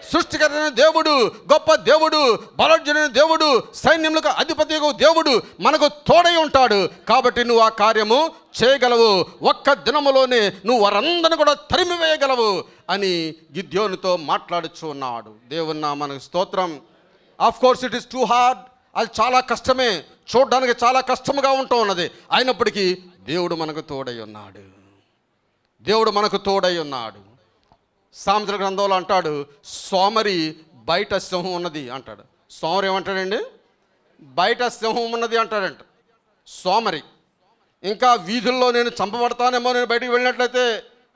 సృష్టికర్త దేవుడు, గొప్ప దేవుడు, బలజ్ఞుడైన దేవుడు, సైన్యములకు అధిపతియగు దేవుడు మనకు తోడై ఉంటాడు. కాబట్టి నువ్వు ఆ కార్యము చేయగలవు. ఒక్క దినములోనే నువ్వు వారందరిని కూడా తరిమివేయగలవు అని గిద్యోనుతో మాట్లాడుచు ఉన్నాడు. దేవుని నామమునకు స్తోత్రం. Of course it is too hard. అది చాలా కష్టమే, చూడడానికి చాలా కష్టముగా ఉంటూ ఉన్నది. అయినప్పటికీ దేవుడు మనకు తోడై ఉన్నాడు. దేవుడు మనకు తోడై ఉన్నాడు. సామెతల గ్రంథంలో అంటాడు, సోమరి బయట సింహం ఉన్నది అంటాడు. సోమరి ఏమంటాడండి? బయట సింహం ఉన్నది అంటాడంట సోమరి. ఇంకా వీధుల్లో నేను చంపబడతానేమో, నేను బయటికి వెళ్ళినట్లయితే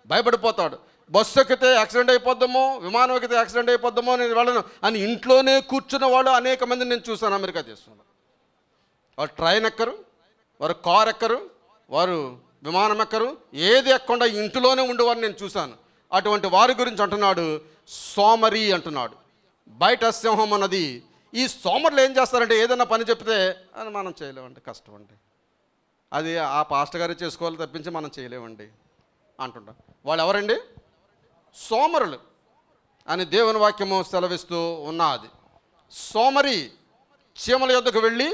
భయపడిపోతాడు. బస్సు ఎక్కితే యాక్సిడెంట్ అయిపోద్దామో, విమానం ఎక్కితే యాక్సిడెంట్ అయిపోద్దామో, నేను వెళ్ళను అని ఇంట్లోనే కూర్చున్న వాళ్ళు అనేక మంది నేను చూశాను అమెరికా దేశంలో. వారు ట్రైన్ ఎక్కరు, వారు కారు ఎక్కరు, వారు విమానం ఎక్కరు, ఏది ఎక్కకుండా ఇంటిలోనే ఉండేవారు నేను చూశాను. అటువంటి వారి గురించి అంటున్నాడు సోమరి అంటున్నాడు. బయట సింహం అన్నది. ఈ సోమరులు ఏం చేస్తారంటే ఏదైనా పని చెప్తే అని మనం చేయలేమండి, కష్టం అండి, అది ఆ పాస్టర్ గారు చేసుకోవాలి తప్పించి మనం చేయలేమండి అంటుంటాం. వాళ్ళు ఎవరండి? సోమరులు అని దేవుని వాక్యము సెలవిస్తూ ఉన్నది. సోమరి చీమల యొద్దకు వెళ్ళి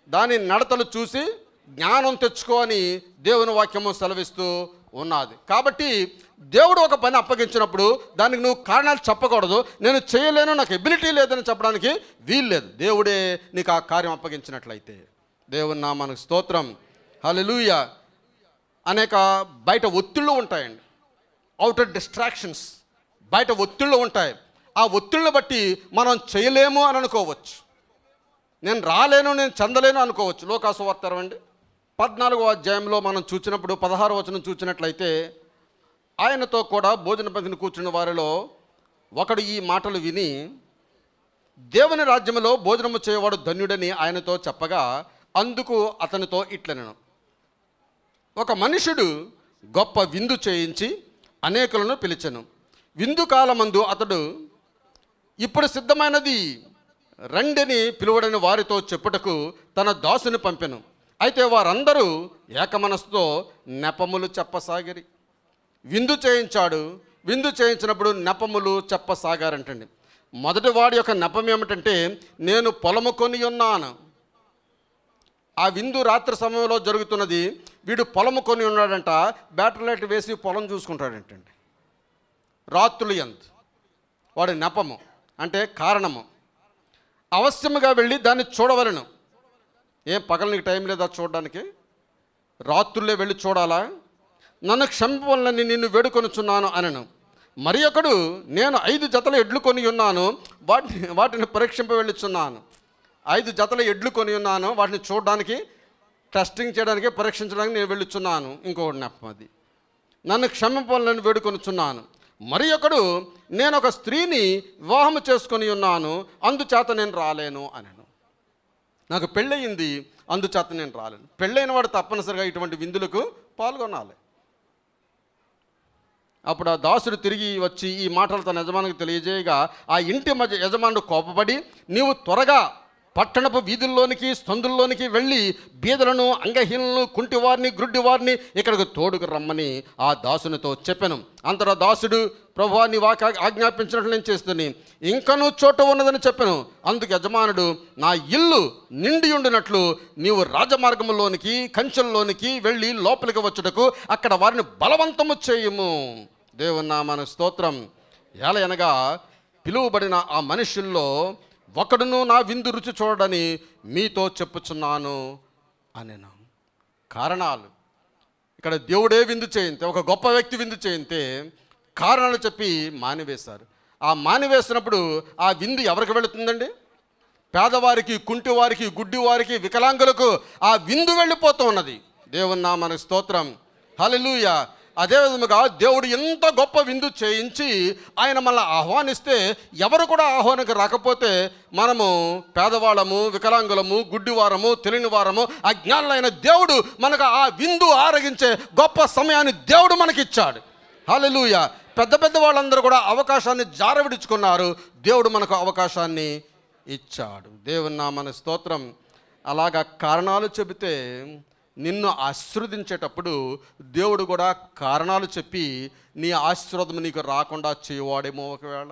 దాని నడతలు చూసి జ్ఞానం తెచ్చుకో అని దేవుని వాక్యము సెలవిస్తూ ఉన్నది. కాబట్టి దేవుడు ఒక పని అప్పగించినప్పుడు దానికి నువ్వు కారణాలు చెప్పకూడదు. నేను చేయలేను, నాకు ఎబిలిటీ లేదని చెప్పడానికి వీలు లేదు. దేవుడే నీకు ఆ కార్యం అప్పగించినట్లయితే. దేవుని నామమునకు స్తోత్రం. హల్లెలూయా. అనేక బయట ఒత్తిళ్ళు ఉంటాయండి, అవుటర్ డిస్ట్రాక్షన్స్, బయట ఒత్తిళ్ళు ఉంటాయి. ఆ ఒత్తిళ్ళని బట్టి మనం చేయలేము అని అనుకోవచ్చు, నేను రాలేను, నేను చెందలేను అనుకోవచ్చు. లోకాసు వార్త 14వ అధ్యాయంలో మనం చూసినప్పుడు 16వ వచనం చూసినట్లయితే, ఆయనతో కూడా భోజన పంక్తిని కూర్చున్న వారిలో ఒకడు ఈ మాటలు విని దేవుని రాజ్యంలో భోజనము చేయవాడు ధన్యుడని ఆయనతో చెప్పగా, అందుకు అతనితో ఇట్లనెను, ఒక మనుషుడు గొప్ప విందు చేయించి అనేకులను పిలిచెను. విందు కాలమందు అతడు ఇప్పుడు సిద్ధమైనది రండిని పిలువడని వారితో చెప్పుటకు తన దాసుని పంపెను. అయితే వారందరూ ఏకమనస్సుతో నెపములు చెప్పసాగిరి. విందు చేయించాడు, విందు చేయించినప్పుడు నెపములు చెప్పసాగారంటండి. మొదటి వాడి యొక్క నెపం ఏమిటంటే, నేను పొలము కొని ఉన్నాను. ఆ విందు రాత్రి సమయంలో జరుగుతున్నది. వీడు పొలము కొని ఉన్నాడంట, బ్యాటరీ లైట్ వేసి పొలం చూసుకుంటాడంటండి రాత్రులు ఎంత. వాడి నెపము అంటే కారణము. అవశ్యముగా వెళ్ళి దాన్ని చూడవలను. ఏం పగల నీకు టైం లేదా చూడడానికి? రాత్రులే వెళ్ళి చూడాలా? నన్ను క్షమింపవలనని నిన్ను వేడుకొనుచున్నాను అనను. మరి ఒకడు, నేను 5 జతల ఎడ్లు కొని ఉన్నాను, వాటిని పరీక్షింప వెళ్ళుచున్నాను. 5 జతల ఎడ్లు కొని ఉన్నాను, వాటిని చూడడానికి, టెస్టింగ్ చేయడానికి, పరీక్షించడానికి నేను వెళ్ళుచున్నాను. ఇంకొకటి నెపం అది, నన్ను క్షమింపవలనని వేడుకొనుచున్నాను. మరి ఒకడు, నేను ఒక స్త్రీని వివాహం చేసుకొని ఉన్నాను, అందుచేత నేను రాలేను అనను. నాకు పెళ్ళయింది, అందుచేత నేను రాలేను. పెళ్ళైన వాడు తప్పనిసరిగా ఇటువంటి విందులకు పాల్గొనాలి. అప్పుడు ఆ దాసుడు తిరిగి వచ్చి ఈ మాటలు తన యజమానికి తెలియజేయగా, ఆ ఇంటి యజమానుడు కోపపడి, నీవు త్వరగా పట్టణపు వీధుల్లోనికి సందుల్లోనికి వెళ్ళి బీదలను, అంగహీనులను, కుంటివారిని, గ్రుడ్డివారిని ఇక్కడికి తోడుకు రమ్మని ఆ దాసునితో చెప్పాను. అంతటా దాసుడు, ప్రభువా నీ వాక్య ఆజ్ఞాపించినట్లు నేను చేస్తుని ఇంకనూ చోటు ఉన్నదని చెప్పాను. అందుకు యజమానుడు, నా ఇల్లు నిండి ఉండినట్లు నీవు రాజమార్గంలోనికి, కంచెల్లోనికి వెళ్ళి లోపలికి వచ్చుటకు అక్కడ వారిని బలవంతము చేయుము. దేవుని నామమునకు స్తోత్రం. ఏలయనగా పిలువబడిన ఆ మనుషుల్లో ఒకడును నా విందు రుచి చూడని మీతో చెప్పుచున్నాను అనెను. కారణాలు ఇక్కడ దేవుడే విందు చేయితే, ఒక గొప్ప వ్యక్తి విందు చేయితే కారణాలు చెప్పి మానివేశారు. ఆ మానివేసినప్పుడు ఆ విందు ఎవరికి వెళుతుందండి? పేదవారికి, కుంటివారికి, గుడ్డివారికి, వికలాంగులకు ఆ విందు వెళ్ళిపోతూ ఉన్నది. దేవుని నామమునకు స్తోత్రం. హల్లెలూయా. అదేవిధముగా దేవుడు ఎంత గొప్ప విందు చేయించి ఆయన మనల్ని ఆహ్వానిస్తే, ఎవరు కూడా ఆహ్వానికి రాకపోతే మనము పేదవాళ్ళము, వికలాంగులము, గుడ్డివారము, తెలియని వారము, అజ్ఞానులైన దేవుడు మనకు ఆ విందు ఆరగించే గొప్ప సమయాన్ని దేవుడు మనకిచ్చాడు. హల్లెలూయా. పెద్ద పెద్ద వాళ్ళందరూ కూడా అవకాశాన్ని జారవిడుచుకున్నారు, దేవుడు మనకు అవకాశాన్ని ఇచ్చాడు. దేవుని నామమునకు స్తోత్రం. అలాగా కారణాలు చెబితే నిన్ను ఆశీర్వదించేటప్పుడు దేవుడు కూడా కారణాలు చెప్పి నీ ఆశీర్వాదం నీకు రాకుండా చేయవాడేమో ఒకవేళ.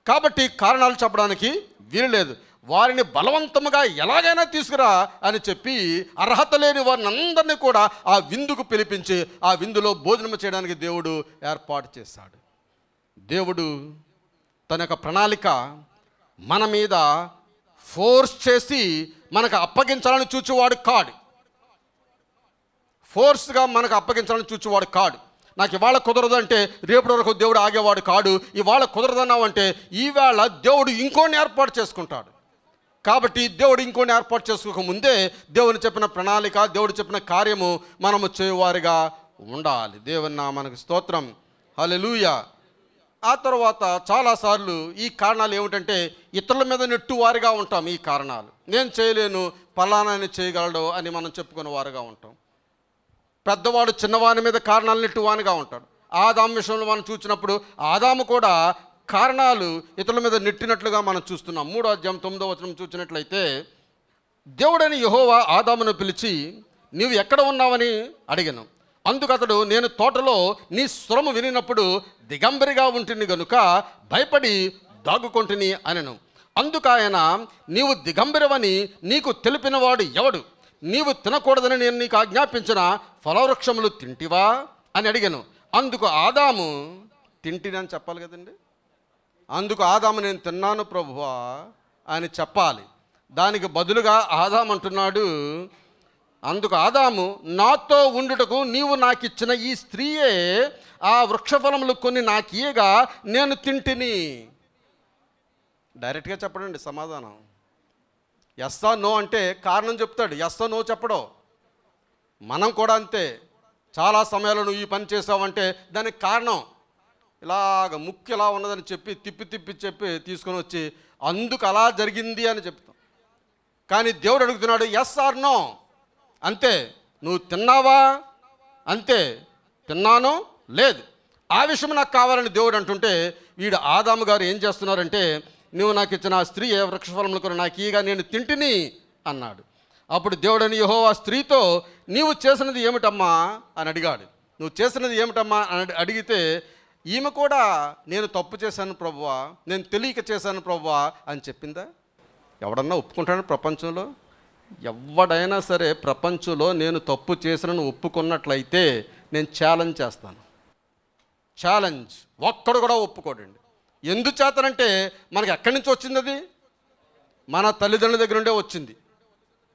కాబట్టి కారణాలు చెప్పడానికి వీలులేదు. వారిని బలవంతముగా ఎలాగైనా తీసుకురా అని చెప్పి అర్హత లేని వారిని అందరినీ కూడా ఆ విందుకు పిలిపించి ఆ విందులో భోజనం చేయడానికి దేవుడు ఏర్పాటు చేశాడు. దేవుడు తన యొక్క ప్రణాళిక మన మీద ఫోర్స్ చేసి మనకు అప్పగించాలని చూచేవాడు కాడు. ఫోర్స్గా మనకు అప్పగించాలని చూచేవాడు కాడు. నాకు ఇవాళ కుదరదు అంటే రేపటి వరకు దేవుడు ఆగేవాడు కాడు. ఇవాళ కుదరదన్నావు అంటే ఈవేళ దేవుడు ఇంకోని ఏర్పాటు చేసుకుంటాడు. కాబట్టి దేవుడు ఇంకోని ఏర్పాటు చేసుకోక ముందే దేవుని చెప్పిన ప్రణాళిక, దేవుడు చెప్పిన కార్యము మనము చేయవారిగా ఉండాలి. దేవుని నామమునకు స్తోత్రం. హల్లెలూయా. ఆ తర్వాత చాలాసార్లు ఈ కారణాలు ఏమిటంటే ఇతరుల మీద నెట్టువారిగా ఉంటాం. ఈ కారణాలు నేను చేయలేను, పలానాని చేయగలడు అని మనం చెప్పుకునే వారుగా ఉంటాం. పెద్దవాడు చిన్నవాని మీద కారణాలు నెట్టువానిగా ఉంటాడు. ఆదాము విషయంలో మనం చూసినప్పుడు ఆదాము కూడా కారణాలు ఇతరుల మీద నెట్టినట్లుగా మనం చూస్తున్నాం. 3వ అధ్యాయం 9వ వచనం చూసినట్లయితే దేవుడని యెహోవా ఆదామును పిలిచి నీవు ఎక్కడ ఉన్నావని అడిగాను. అందుకు అతడు నేను తోటలో నీ స్వరము వినినప్పుడు దిగంబరిగా ఉంటుంది గనుక భయపడి దాగుకొంటిని అనెను. అందుకు ఆయన నీవు దిగంబరవని నీకు తెలిపినవాడు ఎవడు? నీవు తినకూడదని నేను నీకు ఆజ్ఞాపించిన ఫలవృక్షములు తింటివా అని అడిగాను. అందుకు ఆదాము తింటిని అని చెప్పాలి కదండి. అందుకు ఆదాము నేను తిన్నాను ప్రభువా అని చెప్పాలి. దానికి బదులుగా ఆదాము అంటున్నాడు, అందుకు ఆదాము నాతో ఉండుటకు నీవు నాకు ఇచ్చిన ఈ స్త్రీయే ఆ వృక్షఫలములు కొన్ని నాకియగా నేను తింటిని. డైరెక్ట్గా చెప్పడండి సమాధానం. ఎస్సా నో అంటే కారణం చెప్తాడు, ఎస్సా నో చెప్పడం. మనం కూడా అంతే. చాలా సమయాల్లో నువ్వు ఈ పని చేసావంటే దానికి కారణం ఇలాగ ముక్కు ఇలా ఉన్నదని చెప్పి తిప్పి చెప్పి తీసుకొని వచ్చి అందుకు అలా జరిగింది అని చెప్తాం. కానీ దేవుడు అడుగుతున్నాడు ఎస్ ఆర్ నో, అంతే. నువ్వు తిన్నావా? అంతే. తిన్నాను, లేదు. ఆ విషయం నాకు కావాలని దేవుడు అంటుంటే వీడు ఆదాము గారు ఏం చేస్తున్నారంటే నువ్వు నాకు ఇచ్చిన ఆ స్త్రీ ఏ వృక్షఫలములు కూడా నాకు ఈగా నేను తింటిని అన్నాడు. అప్పుడు దేవుడని యెహోవా స్త్రీతో నీవు చేసినది ఏమిటమ్మా అని అడిగాడు. నువ్వు చేసినది ఏమిటమ్మా అని అడిగితే ఈమె కూడా నేను తప్పు చేశాను ప్రభువా, నేను తెలియక చేశాను ప్రభువా అని చెప్పిందా? ఎవడన్నా ఒప్పుకుంటాడు ప్రపంచంలో? ఎవడైనా సరే ప్రపంచంలో నేను తప్పు చేసినను ఒప్పుకున్నట్లయితే నేను ఛాలెంజ్ చేస్తాను. ఛాలెంజ్. ఒక్కడు కూడా ఒప్పుకోడండి. ఎందుచేతనంటే మనకి ఎక్కడి నుంచి వచ్చింది? అది మన తల్లిదండ్రుల దగ్గర నుండే వచ్చింది.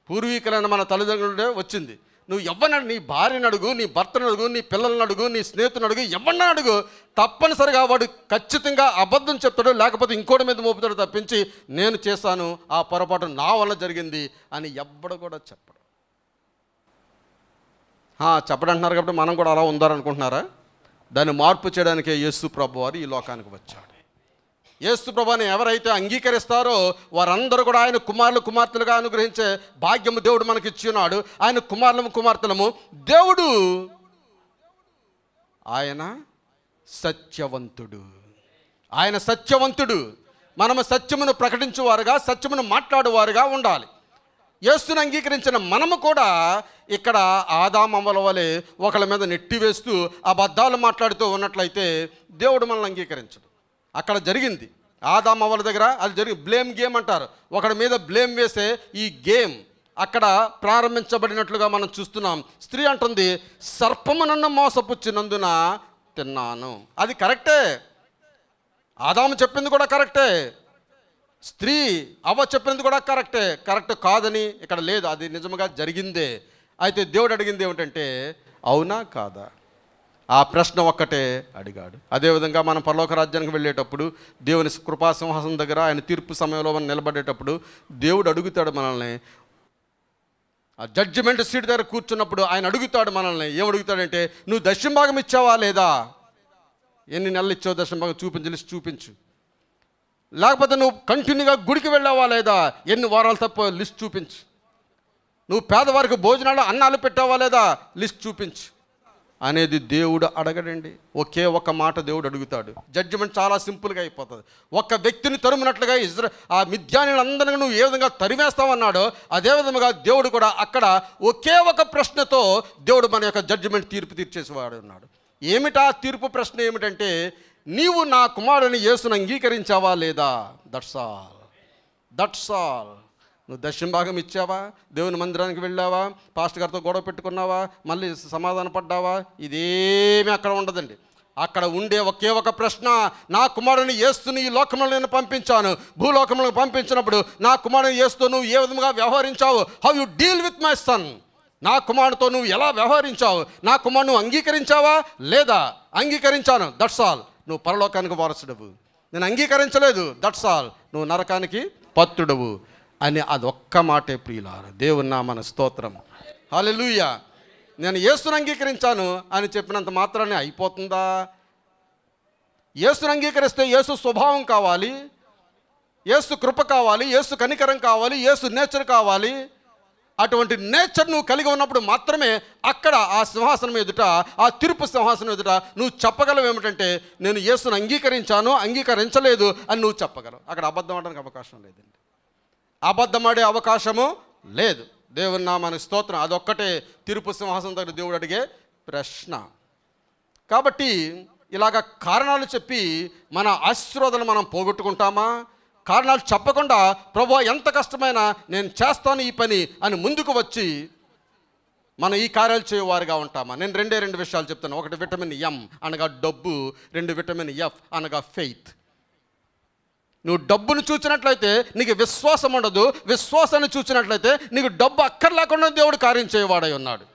పూర్వీకులైన మన తల్లిదండ్రుల నుండే వచ్చింది. నువ్వు ఎవరిని, నీ భార్యను అడుగు, నీ భర్తను అడుగు, నీ పిల్లలను అడుగు, నీ స్నేహితుని అడుగు, ఎవరిని అడుగు, తప్పనిసరిగా వాడు ఖచ్చితంగా అబద్ధం చెప్తాడు, లేకపోతే ఇంకోటి మీద మోపుతాడు తప్పించి నేను చేశాను, ఆ పొరపాటు నా వల్ల జరిగింది అని ఎవ్వడు కూడా చెప్పడు. చెప్పడంటున్నారు కాబట్టి మనం కూడా అలా ఉందారనుకుంటున్నారా? దాన్ని మార్పు చేయడానికే యేసు ప్రభు వారు ఈ లోకానికి వచ్చాడు. యేసు ప్రభుని ఎవరైతే అంగీకరిస్తారో వారందరూ కూడా ఆయన కుమారులు కుమార్తెలుగా అనుగ్రహించే భాగ్యము దేవుడు మనకి ఇచ్చి ఉన్నాడు. ఆయన కుమారులము కుమార్తెలము. దేవుడు ఆయన సత్యవంతుడు. ఆయన సత్యవంతుడు. మనము సత్యమును ప్రకటించువారుగా, సత్యమును మాట్లాడువారుగా ఉండాలి. యేసుని అంగీకరించిన మనము కూడా ఇక్కడ ఆదామవ్వల వలె ఒకళ్ళ మీద నెట్టివేస్తూ అబద్ధాలు మాట్లాడుతూ ఉన్నట్లయితే దేవుడు మనల్ని అంగీకరించడు. అక్కడ జరిగింది ఆదామవ్వల దగ్గర, అది జరిగి బ్లేమ్ గేమ్ అంటారు. ఒకడి మీద బ్లేమ్ వేసే ఈ గేమ్ అక్కడ ప్రారంభించబడినట్లుగా మనం చూస్తున్నాం. స్త్రీ అంటుంది సర్పము నన్ను మోసపుచ్చినందున తిన్నాను. అది కరెక్టే. ఆదాము చెప్పింది కూడా కరెక్టే. స్త్రీ అవ్వ చెప్పినది కూడా కరెక్టే. కరెక్ట్ కాదని ఇక్కడ లేదు, అది నిజంగా జరిగిందే. అయితే దేవుడు అడిగింది ఏమిటంటే అవునా కాదా? ఆ ప్రశ్న ఒక్కటే అడిగాడు. అదేవిధంగా మనం పరలోక రాజ్యానికి వెళ్ళేటప్పుడు దేవుని కృపాసింహాసనం దగ్గర ఆయన తీర్పు సమయంలో మనం నిలబడేటప్పుడు దేవుడు అడుగుతాడు మనల్ని. ఆ జడ్జిమెంట్ సీట్ దగ్గర కూర్చున్నప్పుడు ఆయన అడుగుతాడు మనల్ని. ఏమడుగుతాడంటే నువ్వు దశంభాగం ఇచ్చావా లేదా? ఎన్ని నెలలు ఇచ్చావు దశంభాగం చూపించు, లిస్ట్ చూపించు. లేకపోతే నువ్వు కంటిన్యూగా గుడికి వెళ్ళావా లేదా? ఎన్ని వారాలు తప్ప లిస్ట్ చూపించు. నువ్వు పేదవారికి భోజనాలు అన్నాలు పెట్టావా లేదా? లిస్ట్ చూపించు. అనేది దేవుడు అడగడండి. ఒకే ఒక మాట దేవుడు అడుగుతాడు. జడ్జిమెంట్ చాలా సింపుల్గా అయిపోతుంది. ఒక వ్యక్తిని తరుమునట్లుగా ఆ మిద్యానీయులందరినీ నువ్వు ఏ విధంగా తరిమేస్తావన్నాడో అదే విధంగా దేవుడు కూడా అక్కడ ఒకే ఒక ప్రశ్నతో దేవుడు మన యొక్క జడ్జిమెంట్ తీర్పు తీర్చేసేవాడు ఉన్నాడు. ఏమిటా తీర్పు ప్రశ్న ఏమిటంటే, నీవు నా కుమారుని యేసును అంగీకరించావా లేదా? That's all. నువ్వు దశమ భాగం ఇచ్చావా? దేవుని మందిరానికి వెళ్ళావా? పాస్టర్ గారితో గొడవ పెట్టుకున్నావా? మళ్ళీ సమాధాన పడ్డావా? ఇదేమీ అక్కడ ఉండదండి. అక్కడ ఉండే ఒకే ఒక ప్రశ్న, నా కుమారుని యేసుని ఈ లోకంలో నేను పంపించాను, భూలోకంలో పంపించినప్పుడు నా కుమారుని యేసుతో నువ్వు ఏ విధంగా వ్యవహరించావు? How you deal with my son. నా కుమారునితో నువ్వు ఎలా వ్యవహరించావు? నా కుమారుని నువ్వు అంగీకరించావా లేదా? అంగీకరించాను, దట్స్ ఆల్. నువ్వు పరలోకానికి వారసుడవు. నేను అంగీకరించలేదు, దట్స్ ఆల్. నువ్వు నరకానికి పత్రుడవు అని అదొక్క మాటే ప్రియులారా. దేవుని నామన స్తోత్రం. హల్లెలూయా. నేను యేసును అంగీకరించాను అని చెప్పినంత మాత్రాన్ని అయిపోతుందా? యేసును అంగీకరిస్తే యేసు స్వభావం కావాలి, యేసు కృప కావాలి, యేసు కనికరం కావాలి, యేసు నేచర్ కావాలి. అటువంటి నేచర్ నువ్వు కలిగి ఉన్నప్పుడు మాత్రమే అక్కడ ఆ సింహాసనం ఎదుట, ఆ తీర్పు సింహాసనం ఎదుట నువ్వు చెప్పగలవు ఏమిటంటే, నేను యేసును అంగీకరించాను, అంగీకరించలేదు అని నువ్వు చెప్పగలవు. అక్కడ అబద్ధం ఆడడానికి అవకాశం లేదండి. అబద్ధమాడే అవకాశము లేదు. దేవుని నామానికి స్తోత్రం. అదొక్కటే తీర్పు సింహాసనం దగ్గర దేవుడు అడిగే ప్రశ్న. కాబట్టి ఇలాగ కారణాలు చెప్పి మన ఆశీర్వాదాలు మనం పోగొట్టుకుంటామా? కారణాలు చెప్పకుండా ప్రభువా ఎంత కష్టమైనా నేను చేస్తాను ఈ పని అని ముందుకు వచ్చి మనం ఈ కార్యాలు చేయవారుగా ఉంటామా? నేను రెండు విషయాలు చెప్తాను. ఒకటి విటమిన్ ఎం అనగా డబ్బు, 2 విటమిన్ ఎఫ్ అనగా ఫెయిత్. నువ్వు డబ్బును చూసినట్లయితే నీకు విశ్వాసం ఉండదు, విశ్వాసాన్ని చూసినట్లయితే నీకు డబ్బు అక్కర్లేకుండా దేవుడు కార్యం చేయవాడై ఉన్నాడు.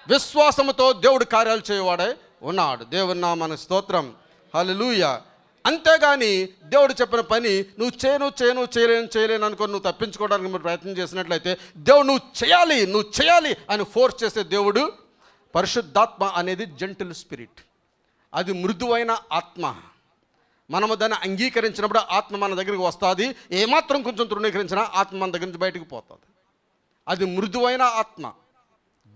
విశ్వాసముతో దేవుడు కార్యాలు చేయవాడై ఉన్నాడు. దేవుని నామమునకు స్తోత్రం. హల్లెలూయా. అంతేగాని దేవుడు చెప్పిన పని నువ్వు చేయలేను అనుకో నువ్వు తప్పించుకోవడానికి మీరు ప్రయత్నం చేసినట్లయితే దేవుడు నువ్వు చేయాలి అని ఫోర్స్ చేసే దేవుడు. పరిశుద్ధాత్మ అనేది జెంటిల్ స్పిరిట్, అది మృదువైన ఆత్మ. మనము దాన్ని అంగీకరించినప్పుడు ఆత్మ మన దగ్గరికి వస్తుంది. ఏమాత్రం కొంచెం తృణీకరించినా ఆత్మ మన దగ్గర నుంచి బయటకు పోతుంది. అది మృదువైన ఆత్మ,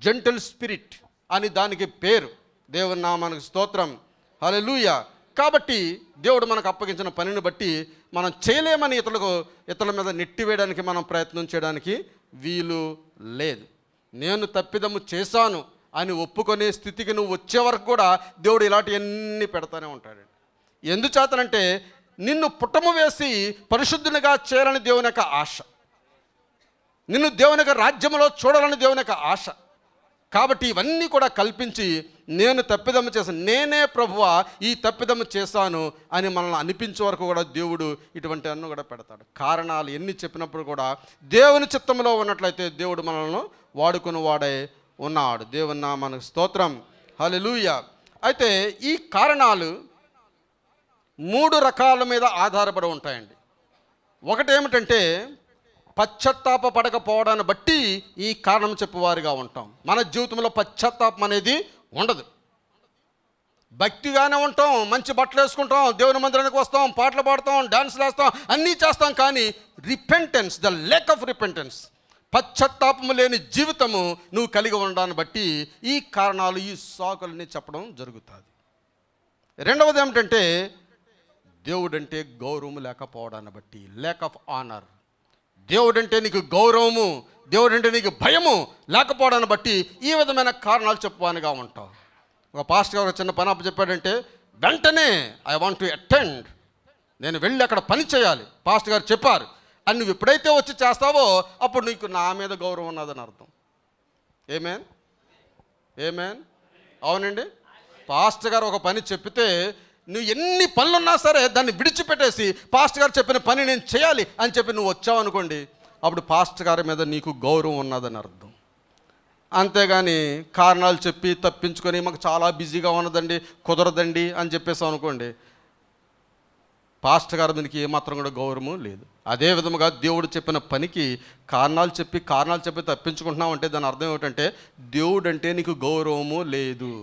జెంటిల్ స్పిరిట్ అని దానికి పేరు. దేవుని నామానికి స్తోత్రం. హల్లెలూయా. కాబట్టి దేవుడు మనకు అప్పగించిన పనిని బట్టి మనం చేయలేమని ఇతరుల మీద నెట్టివేయడానికి మనం ప్రయత్నం చేయడానికి వీలు లేదు. నేను తప్పిదము చేశాను అని ఒప్పుకునే స్థితికి నువ్వు వచ్చే వరకు కూడా దేవుడు ఇలాంటివన్నీ పెడతానే ఉంటాడు. ఎందుచేతనంటే నిన్ను పుట్టము వేసి పరిశుద్ధునిగా చేయాలని దేవుని యొక్క ఆశ, నిన్ను దేవుని యొక్క రాజ్యంలో చూడాలని దేవుని యొక్క ఆశ. కాబట్టి ఇవన్నీ కూడా కల్పించి నేను తప్పిదము చేశాను, నేనే ప్రభువా ఈ తప్పిదము చేశాను అని మనల్ని అనిపించే వరకు కూడా దేవుడు ఇటువంటి అన్నీ కూడా పెడతాడు. కారణాలు ఎన్ని చెప్పినప్పుడు కూడా దేవుని చిత్తంలో ఉన్నట్లయితే దేవుడు మనల్ని వాడుకుని వాడే ఉన్నాడు. దేవుని నామమునకు స్తోత్రం. హల్లెలూయా. అయితే ఈ కారణాలు 3 రకాల మీద ఆధారపడి ఉంటాయండి. ఒకటి ఏమిటంటే పశ్చాత్తాప పడకపోవడాన్ని బట్టి ఈ కారణం చెప్పువారుగా ఉంటాం. మన జీవితంలో పశ్చాత్తాపం అనేది ఉండదు. భక్తిగానే ఉంటాం, మంచి బట్టలు వేసుకుంటాం, దేవుని మందిరానికి వస్తాం, పాటలు పాడతాం, డాన్స్లు వేస్తాం, అన్నీ చేస్తాం. కానీ repentance, the lack of repentance, పశ్చాత్తాపము లేని జీవితము నువ్వు కలిగి ఉండడాన్ని బట్టి ఈ కారణాలు, ఈ సాకులని చెప్పడం జరుగుతుంది. రెండవది ఏమిటంటే దేవుడంటే గౌరవం లేకపోవడాన్ని బట్టి, లేక్ ఆఫ్ ఆనర్. దేవుడంటే నీకు గౌరవము, దేవుడంటే నీకు భయము లేకపోవడాన్ని బట్టి ఈ విధమైన కారణాలు చెప్పువానిగా ఉంటావు. ఒక పాస్టర్ గారు చిన్న పని అప్పు చెప్పాడంటే వెంటనే ఐ వాంట్ టు అటెండ్, నేను వెళ్ళి అక్కడ పని చేయాలి, పాస్టర్ గారు చెప్పారు అని నువ్వు ఎప్పుడైతే వచ్చి చేస్తావో అప్పుడు నీకు నా మీద గౌరవం ఉన్నదని అర్థం. ఏమేన్ అవునండి. పాస్టర్ గారు ఒక పని చెప్పితే నువ్వు ఎన్ని పనులున్నా సరే దాన్ని విడిచిపెట్టేసి పాస్టర్ గారు చెప్పిన పని నేను చేయాలి అని చెప్పి నువ్వు వచ్చావు అనుకోండి, అప్పుడు పాస్టర్ గారి మీద నీకు గౌరవం ఉన్నదని అర్థం. అంతేగాని కారణాలు చెప్పి తప్పించుకొని మాకు చాలా బిజీగా ఉన్నదండి, కుదరదండి అని చెప్పేసాం అనుకోండి, పాస్టర్ గారి మీదకి ఏమాత్రం కూడా గౌరవం లేదు. అదే విధముగా దేవుడు చెప్పిన పనికి కారణాలు చెప్పి తప్పించుకుంటున్నావు అంటే దాని అర్థం ఏమిటంటే దేవుడు అంటే నీకు గౌరవము లేదు.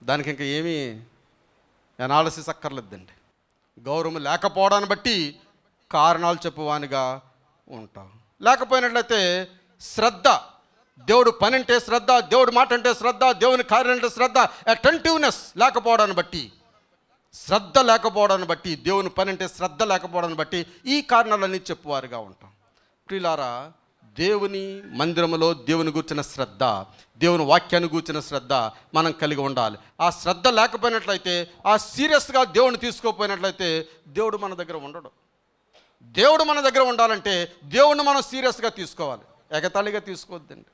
దానికి ఇంకా ఏమీ ఎనాలిసిస్ అక్కర్లేదండి. గౌరవం లేకపోవడాన్ని బట్టి కారణాలు చెప్పువానిగా ఉంటావు. లేకపోయినట్లయితే శ్రద్ధ, దేవుడు పని అంటే శ్రద్ధ, దేవుడు మాట అంటే శ్రద్ధ, దేవుని కార్యం అంటే శ్రద్ధ. అటెంటివ్నెస్ లేకపోవడాన్ని బట్టి, శ్రద్ధ లేకపోవడాన్ని బట్టి, దేవుని పని అంటే శ్రద్ధ లేకపోవడాన్ని బట్టి ఈ కారణాలన్నీ చెప్పువారుగా ఉంటాం. ప్రియులారా, దేవుని మందిరములో దేవుని గూర్చిన శ్రద్ధ, దేవుని వాక్యాన్ని గూర్చిన శ్రద్ధ మనం కలిగి ఉండాలి. ఆ శ్రద్ధ లేకపోయినట్లయితే, ఆ సీరియస్గా దేవుని తీసుకోకపోయినట్లయితే దేవుడు మన దగ్గర ఉండడు. దేవుడు మన దగ్గర ఉండాలంటే దేవుడిని మనం సీరియస్గా తీసుకోవాలి, ఎగతాళిగా తీసుకోవద్దండి.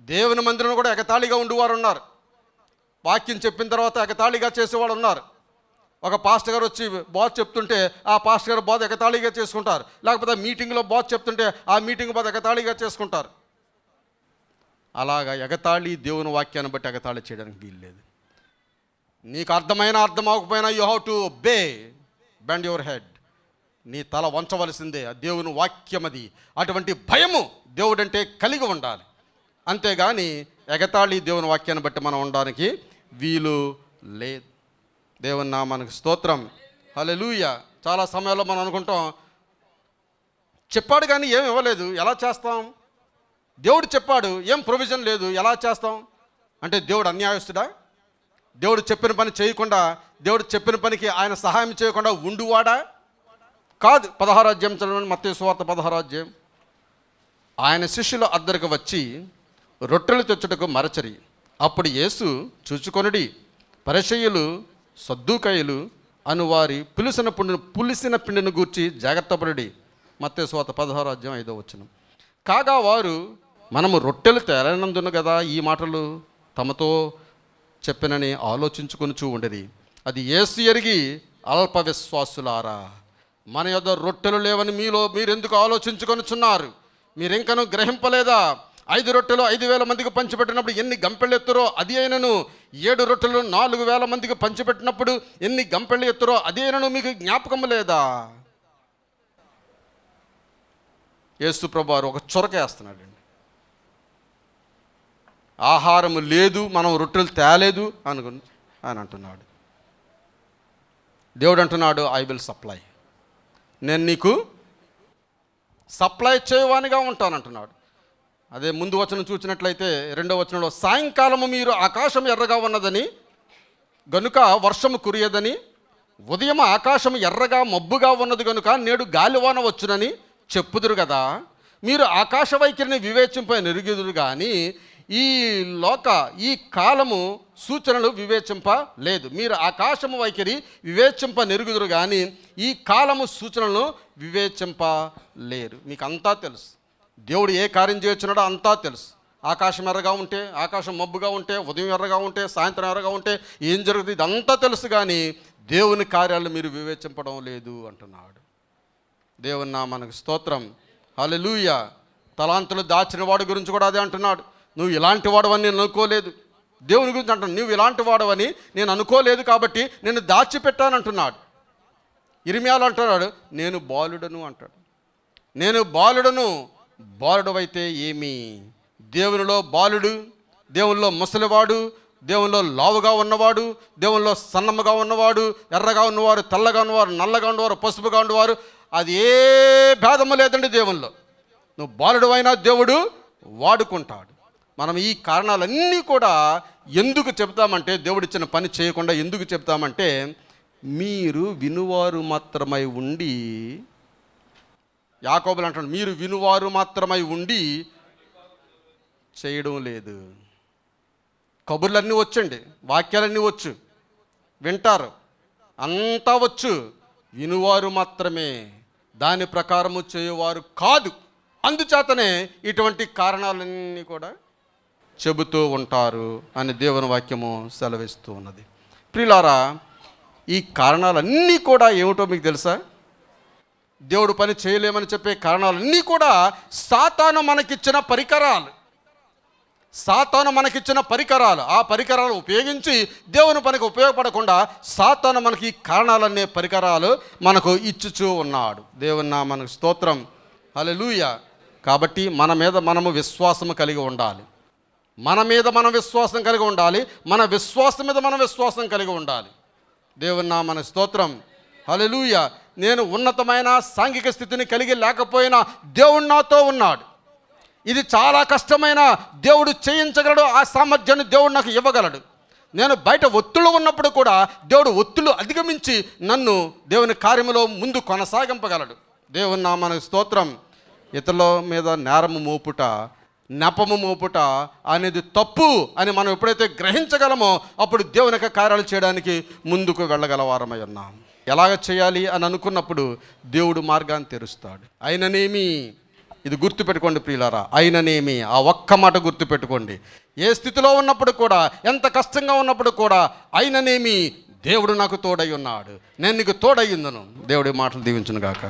దేవుని మందిరం కూడా ఎగతాళిగా ఉండేవారు ఉన్నారు. వాక్యం చెప్పిన తర్వాత ఎగతాళిగా చేసేవాడు ఉన్నారు. ఒక పాస్టర్ గారు వచ్చి బోధ చెప్తుంటే ఆ పాస్టర్ గారు బోధ ఎగతాళిగా చేసుకుంటారు. లేకపోతే మీటింగ్లో బోధ చెప్తుంటే ఆ మీటింగ్ బోధ ఎగతాళిగా చేసుకుంటారు. అలాగా ఎగతాళి దేవుని వాక్యాన్ని బట్టి ఎగతాళి చేయడానికి వీల్లేదు. నీకు అర్థమైనా అర్థం అవ్వకపోయినా you have to be, bend your head. నీ తల వంచవలసిందే, ఆ దేవుని వాక్యం అది. అటువంటి భయము దేవుడంటే కలిగి ఉండాలి. అంతేగాని ఎగతాళి దేవుని వాక్యాన్ని బట్టి మనం ఉండడానికి వీలు లేదు. దేవుని నామానికి స్తోత్రం, హల్లెలూయా. చాలా సమయాల్లో మనం అనుకుంటాం, చెప్పాడు కానీ ఏం ఇవ్వలేదు, ఎలా చేస్తాం? దేవుడు చెప్పాడు, ఏం ప్రొవిజన్ లేదు, ఎలా చేస్తాం? అంటే దేవుడు అన్యాయస్తుడా? దేవుడు చెప్పిన పని చేయకుండా, దేవుడు చెప్పిన పనికి ఆయన సహాయం చేయకుండా ఉండువాడా? కాదు. 16వ అధ్యాయం చదవండి, మత్తయి సువార్త 16వ అధ్యాయం. ఆయన శిష్యులు అద్దరికి వచ్చి రొట్టెలు తెచ్చుటకు మరచరి. అప్పుడు యేసు చూచుకొనుడి, పరిసయ్యులు సద్దూకయ్యులు అనువారి పులిసిన పిండిని గూర్చి జాగ్రత్తపడి. మత్తయి సువార్త 16వ అధ్యాయం 5వ వచనం. కాగా వారు, మనము రొట్టెలు తేలనందును కదా ఈ మాటలు తమతో చెప్పినని ఆలోచించుకొనుచూ ఉండేది. అది యేసు ఎరిగి, అల్ప విశ్వాసులారా, మన యొద్ద రొట్టెలు లేవని మీరెందుకు ఆలోచించుకొనుచున్నారు? మీరింకనూ గ్రహింపలేదా? 5 రొట్టెలు 5,000 మందికి పంచిపెట్టినప్పుడు ఎన్ని గంపెళ్ళు ఎత్తురో అది అయినను, 7 రొట్టెలు 4,000 మందికి పంచిపెట్టినప్పుడు ఎన్ని గంపెళ్ళు ఎత్తురో అది అయినను మీకు జ్ఞాపకం లేదా? యేసు ప్రభువారు ఒక చొరకేస్తున్నాడండి. ఆహారము లేదు, మనం రొట్టెలు తేలేదు అని అంటున్నాడు. దేవుడు అంటున్నాడు, ఐ విల్ సప్లై, నేను నీకు సప్లై చేయవానిగా ఉంటానంటున్నాడు. అదే ముందు వచనం చూసినట్లయితే 2వ వచనంలో, సాయంకాలము మీరు ఆకాశం ఎర్రగా ఉన్నదని గనుక వర్షము కురియదని, ఉదయం ఆకాశం ఎర్రగా మబ్బుగా ఉన్నది గనుక నేడు గాలివాన వచ్చునని చెప్పుదురు కదా. మీరు ఆకాశ వైఖరిని వివేచింప నెరుగుదురు కానీ ఈ కాలము సూచనలు వివేచింప లేదు. మీరు ఆకాశము వైఖరి వివేచింప నెరుగుదురు కానీ ఈ కాలము సూచనలను వివేచింప లేరు. మీకు అంతా తెలుసు, దేవుడు ఏ కార్యం చేయొచ్చున్నాడో అంతా తెలుసు. ఆకాశం ఎర్రగా ఉంటే, ఆకాశం మబ్బుగా ఉంటే, ఉదయం ఎర్రగా ఉంటే, సాయంత్రం ఎర్రగా ఉంటే ఏం జరుగుతుంది ఇదంతా తెలుసు, కానీ దేవుని కార్యాలు మీరు వివేచింపడం లేదు అంటున్నాడు. దేవుని నామానికి స్తోత్రం, హల్లెలూయా. తలాంతులు దాచిన వాడి గురించి కూడా అదే అంటున్నాడు. నువ్వు ఇలాంటి వాడవని నేను అనుకోలేదు. దేవుని గురించి అంటాను, నువ్వు ఇలాంటి వాడవని నేను అనుకోలేదు కాబట్టి నేను దాచిపెట్టానంటున్నాడు. ఇర్మియాలో అంటున్నాడు, నేను బాలుడను అంటాడు. నేను బాలుడను, బాలుడవైతే ఏమి? దేవునిలో బాలుడు, దేవునిలో ముసలివాడు, దేవునిలో లావుగా ఉన్నవాడు, దేవునిలో సన్నముగా ఉన్నవాడు, ఎర్రగా ఉన్నవారు, తెల్లగా ఉన్నవారు, నల్లగా ఉన్నవారు, పసుపుగా ఉన్నవారు, అది ఏ భేదము లేదండి దేవునిలో. నువ్వు బాలుడు అయినా దేవుడు వాడుకుంటాడు. మనం ఈ కారణాలన్నీ కూడా ఎందుకు చెప్తామంటే, దేవుడిచ్చిన పని చేయకుండా ఎందుకు చెప్తామంటే, మీరు వినువారు మాత్రమై ఉండి, యాకోబులు అంటాడు, మీరు వినువారు మాత్రమై ఉండి చేయడం లేదు. కబుర్లన్నీ వచ్చండి, వాక్యాలన్నీ వచ్చు, వింటారు, అంతా వచ్చు, వినువారు మాత్రమే, దాని ప్రకారము చేయవారు కాదు. అందుచేతనే ఇటువంటి కారణాలన్నీ కూడా చెబుతూ ఉంటారు అని దేవుని వాక్యము సెలవిస్తూ ఉన్నది. ప్రియులారా, ఈ కారణాలన్నీ కూడా ఏమిటో మీకు తెలుసా? దేవుడు పని చేయలేమని చెప్పే కారణాలన్నీ కూడా సాతాను మనకిచ్చిన పరికరాలు. సాతాను మనకిచ్చిన పరికరాలు, ఆ పరికరాలు ఉపయోగించి దేవుని పనికి ఉపయోగపడకుండా సాతాను మనకి కారణాలనే పరికరాలు మనకు ఇచ్చుచూ ఉన్నాడు. దేవుని నామానికి స్తోత్రం, హల్లెలూయా. కాబట్టి మన మీద మనము విశ్వాసము కలిగి ఉండాలి. మన మీద మనం విశ్వాసం కలిగి ఉండాలి. మన విశ్వాసం మీద మనం విశ్వాసం కలిగి ఉండాలి. దేవుని నామానికి స్తోత్రం, హల్లెలూయా. నేను ఉన్నతమైన సాంఘిక స్థితిని కలిగి లేకపోయినా దేవుడు నాతో ఉన్నాడు. ఇది చాలా కష్టమైన దేవుడు చేయించగలడు. ఆ సామర్థ్యాన్ని దేవుడు నాకు ఇవ్వగలడు. నేను బయట ఒత్తిళ్ళు ఉన్నప్పుడు కూడా దేవుడు ఒత్తిళ్ళు అధిగమించి నన్ను దేవుని కార్యములో ముందు కొనసాగింపగలడు. దేవుని నామానికి స్తోత్రం. ఇతరుల మీద నేరము మోపుట, నెపము మోపుట అనేది తప్పు అని మనం ఎప్పుడైతే గ్రహించగలమో అప్పుడు దేవుని యొక్క కార్యాలు చేయడానికి ముందుకు వెళ్ళగలవారమై ఉన్నాం. ఎలాగ చేయాలి అని అనుకున్నప్పుడు దేవుడు మార్గాన్ని తెరుస్తాడు. అయిననేమి, ఇది గుర్తుపెట్టుకోండి ప్రియులారా, అయిననేమి, ఆ ఒక్క మాట గుర్తుపెట్టుకోండి. ఏ స్థితిలో ఉన్నప్పుడు కూడా, ఎంత కష్టంగా ఉన్నప్పుడు కూడా, అయిననేమి దేవుడు నాకు తోడై ఉన్నాడు, నేను నీకు తోడయ్యిందను. దేవుడి మాటలు దీవించును గాక.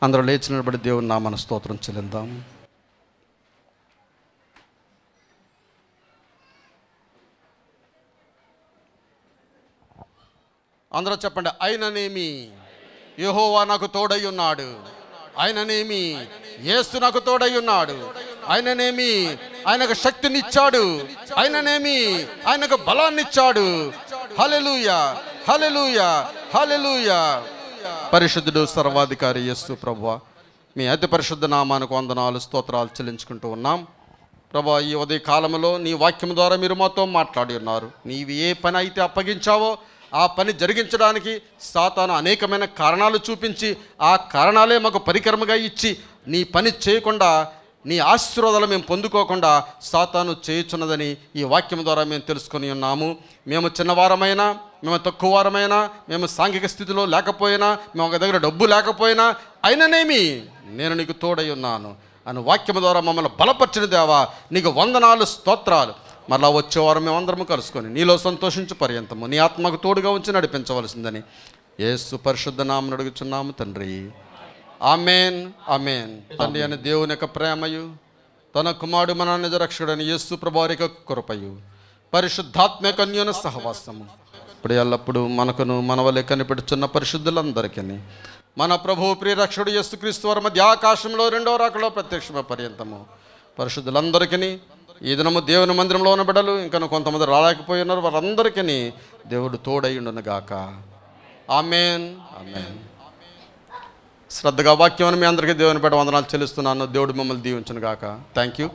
అందరూ లేచి నిలబడి దేవుని నామమున స్తోత్రం చెల్లిద్దాం. అందరూ చెప్పండి, అయిననేమి యెహోవా నాకు తోడై ఉన్నాడు, ఆయననేమి యేసు నాకు తోడై ఉన్నాడు, ఆయననేమి ఆయనకు శక్తినిచ్చాడు, ఆయననేమి ఆయనకు బలాన్నిచ్చాడు. హల్లెలూయా, హల్లెలూయా, హల్లెలూయా. పరిశుద్ధుడు సర్వాధికారి యేసు ప్రభువా, మీ అతి పరిశుద్ధ నామానికి వందనాలు స్తోత్రాలు చెల్లించుకుంటూ ఉన్నాం. ప్రభువా, ఈ ఉదయ కాలంలో నీ వాక్యం ద్వారా మీరు మాతో మాట్లాడి ఉన్నారు. నీవు ఏ పని అయితే అప్పగించావో ఆ పని జరిగించడానికి సాతాను అనేకమైన కారణాలు చూపించి, ఆ కారణాలే మాకు పరికరముగా ఇచ్చి నీ పని చేయకుండా, నీ ఆశీర్వాదాలు మేము పొందుకోకుండా సాతాను చేయుచున్నదని ఈ వాక్యం ద్వారా మేము తెలుసుకొని ఉన్నాము. మేము చిన్నవారమైనా, మేము తక్కువ వారమైనా, మేము సాంఘిక స్థితిలో లేకపోయినా, మేము ఒక దగ్గర డబ్బు లేకపోయినా, అయిననేమి నేను నీకు తోడై ఉన్నాను అని వాక్యం ద్వారా మమ్మల్ని బలపరిచిన దేవా నీకు వందనాలు స్తోత్రాలు. మరలా వచ్చేవారు మేమందరము కలుసుకొని నీలో సంతోషించు పర్యంతము నీ ఆత్మకు తోడుగా ఉంచి నడిపించవలసిందని యేసు పరిశుద్ధ నామమున అడుగుచున్నాము తండ్రి. ఆమేన్, ఆమేన్. తండ్రి అని దేవుని యొక్క ప్రేమయు, తన కుమారుడు మన నిజ రక్షకుడైన యేసు ప్రభువారి యొక్క కృపయు, పరిశుద్ధాత్మ కన్యన సహవాసము ఇప్పుడు ఎల్లప్పుడు మనకును మనవలే కనిపెడుచున్న పరిశుద్ధులందరికీ, మన ప్రభువు ప్రియరక్షకుడు యేసుక్రీస్తు వారి మధ్య ఆకాశంలో రెండవ రాకలో ప్రత్యక్షమ పర్యంతము పరిశుద్ధులందరికీ, ఈ దినము దేవుని మందిరంలో ఉన్న బిడ్డలు ఇంకా కొంతమంది రాలేకపోయి ఉన్నారు, వారందరికీ దేవుడు తోడయ్యుండును గాక. ఆమేన్, ఆమేన్. శ్రద్ధగా వాక్యం మీ అందరికీ దేవుని బిడ్డ వందనాలు చెల్లిస్తున్నాను. దేవుడు మిమ్మల్ని దీవించును గాక. Thank you.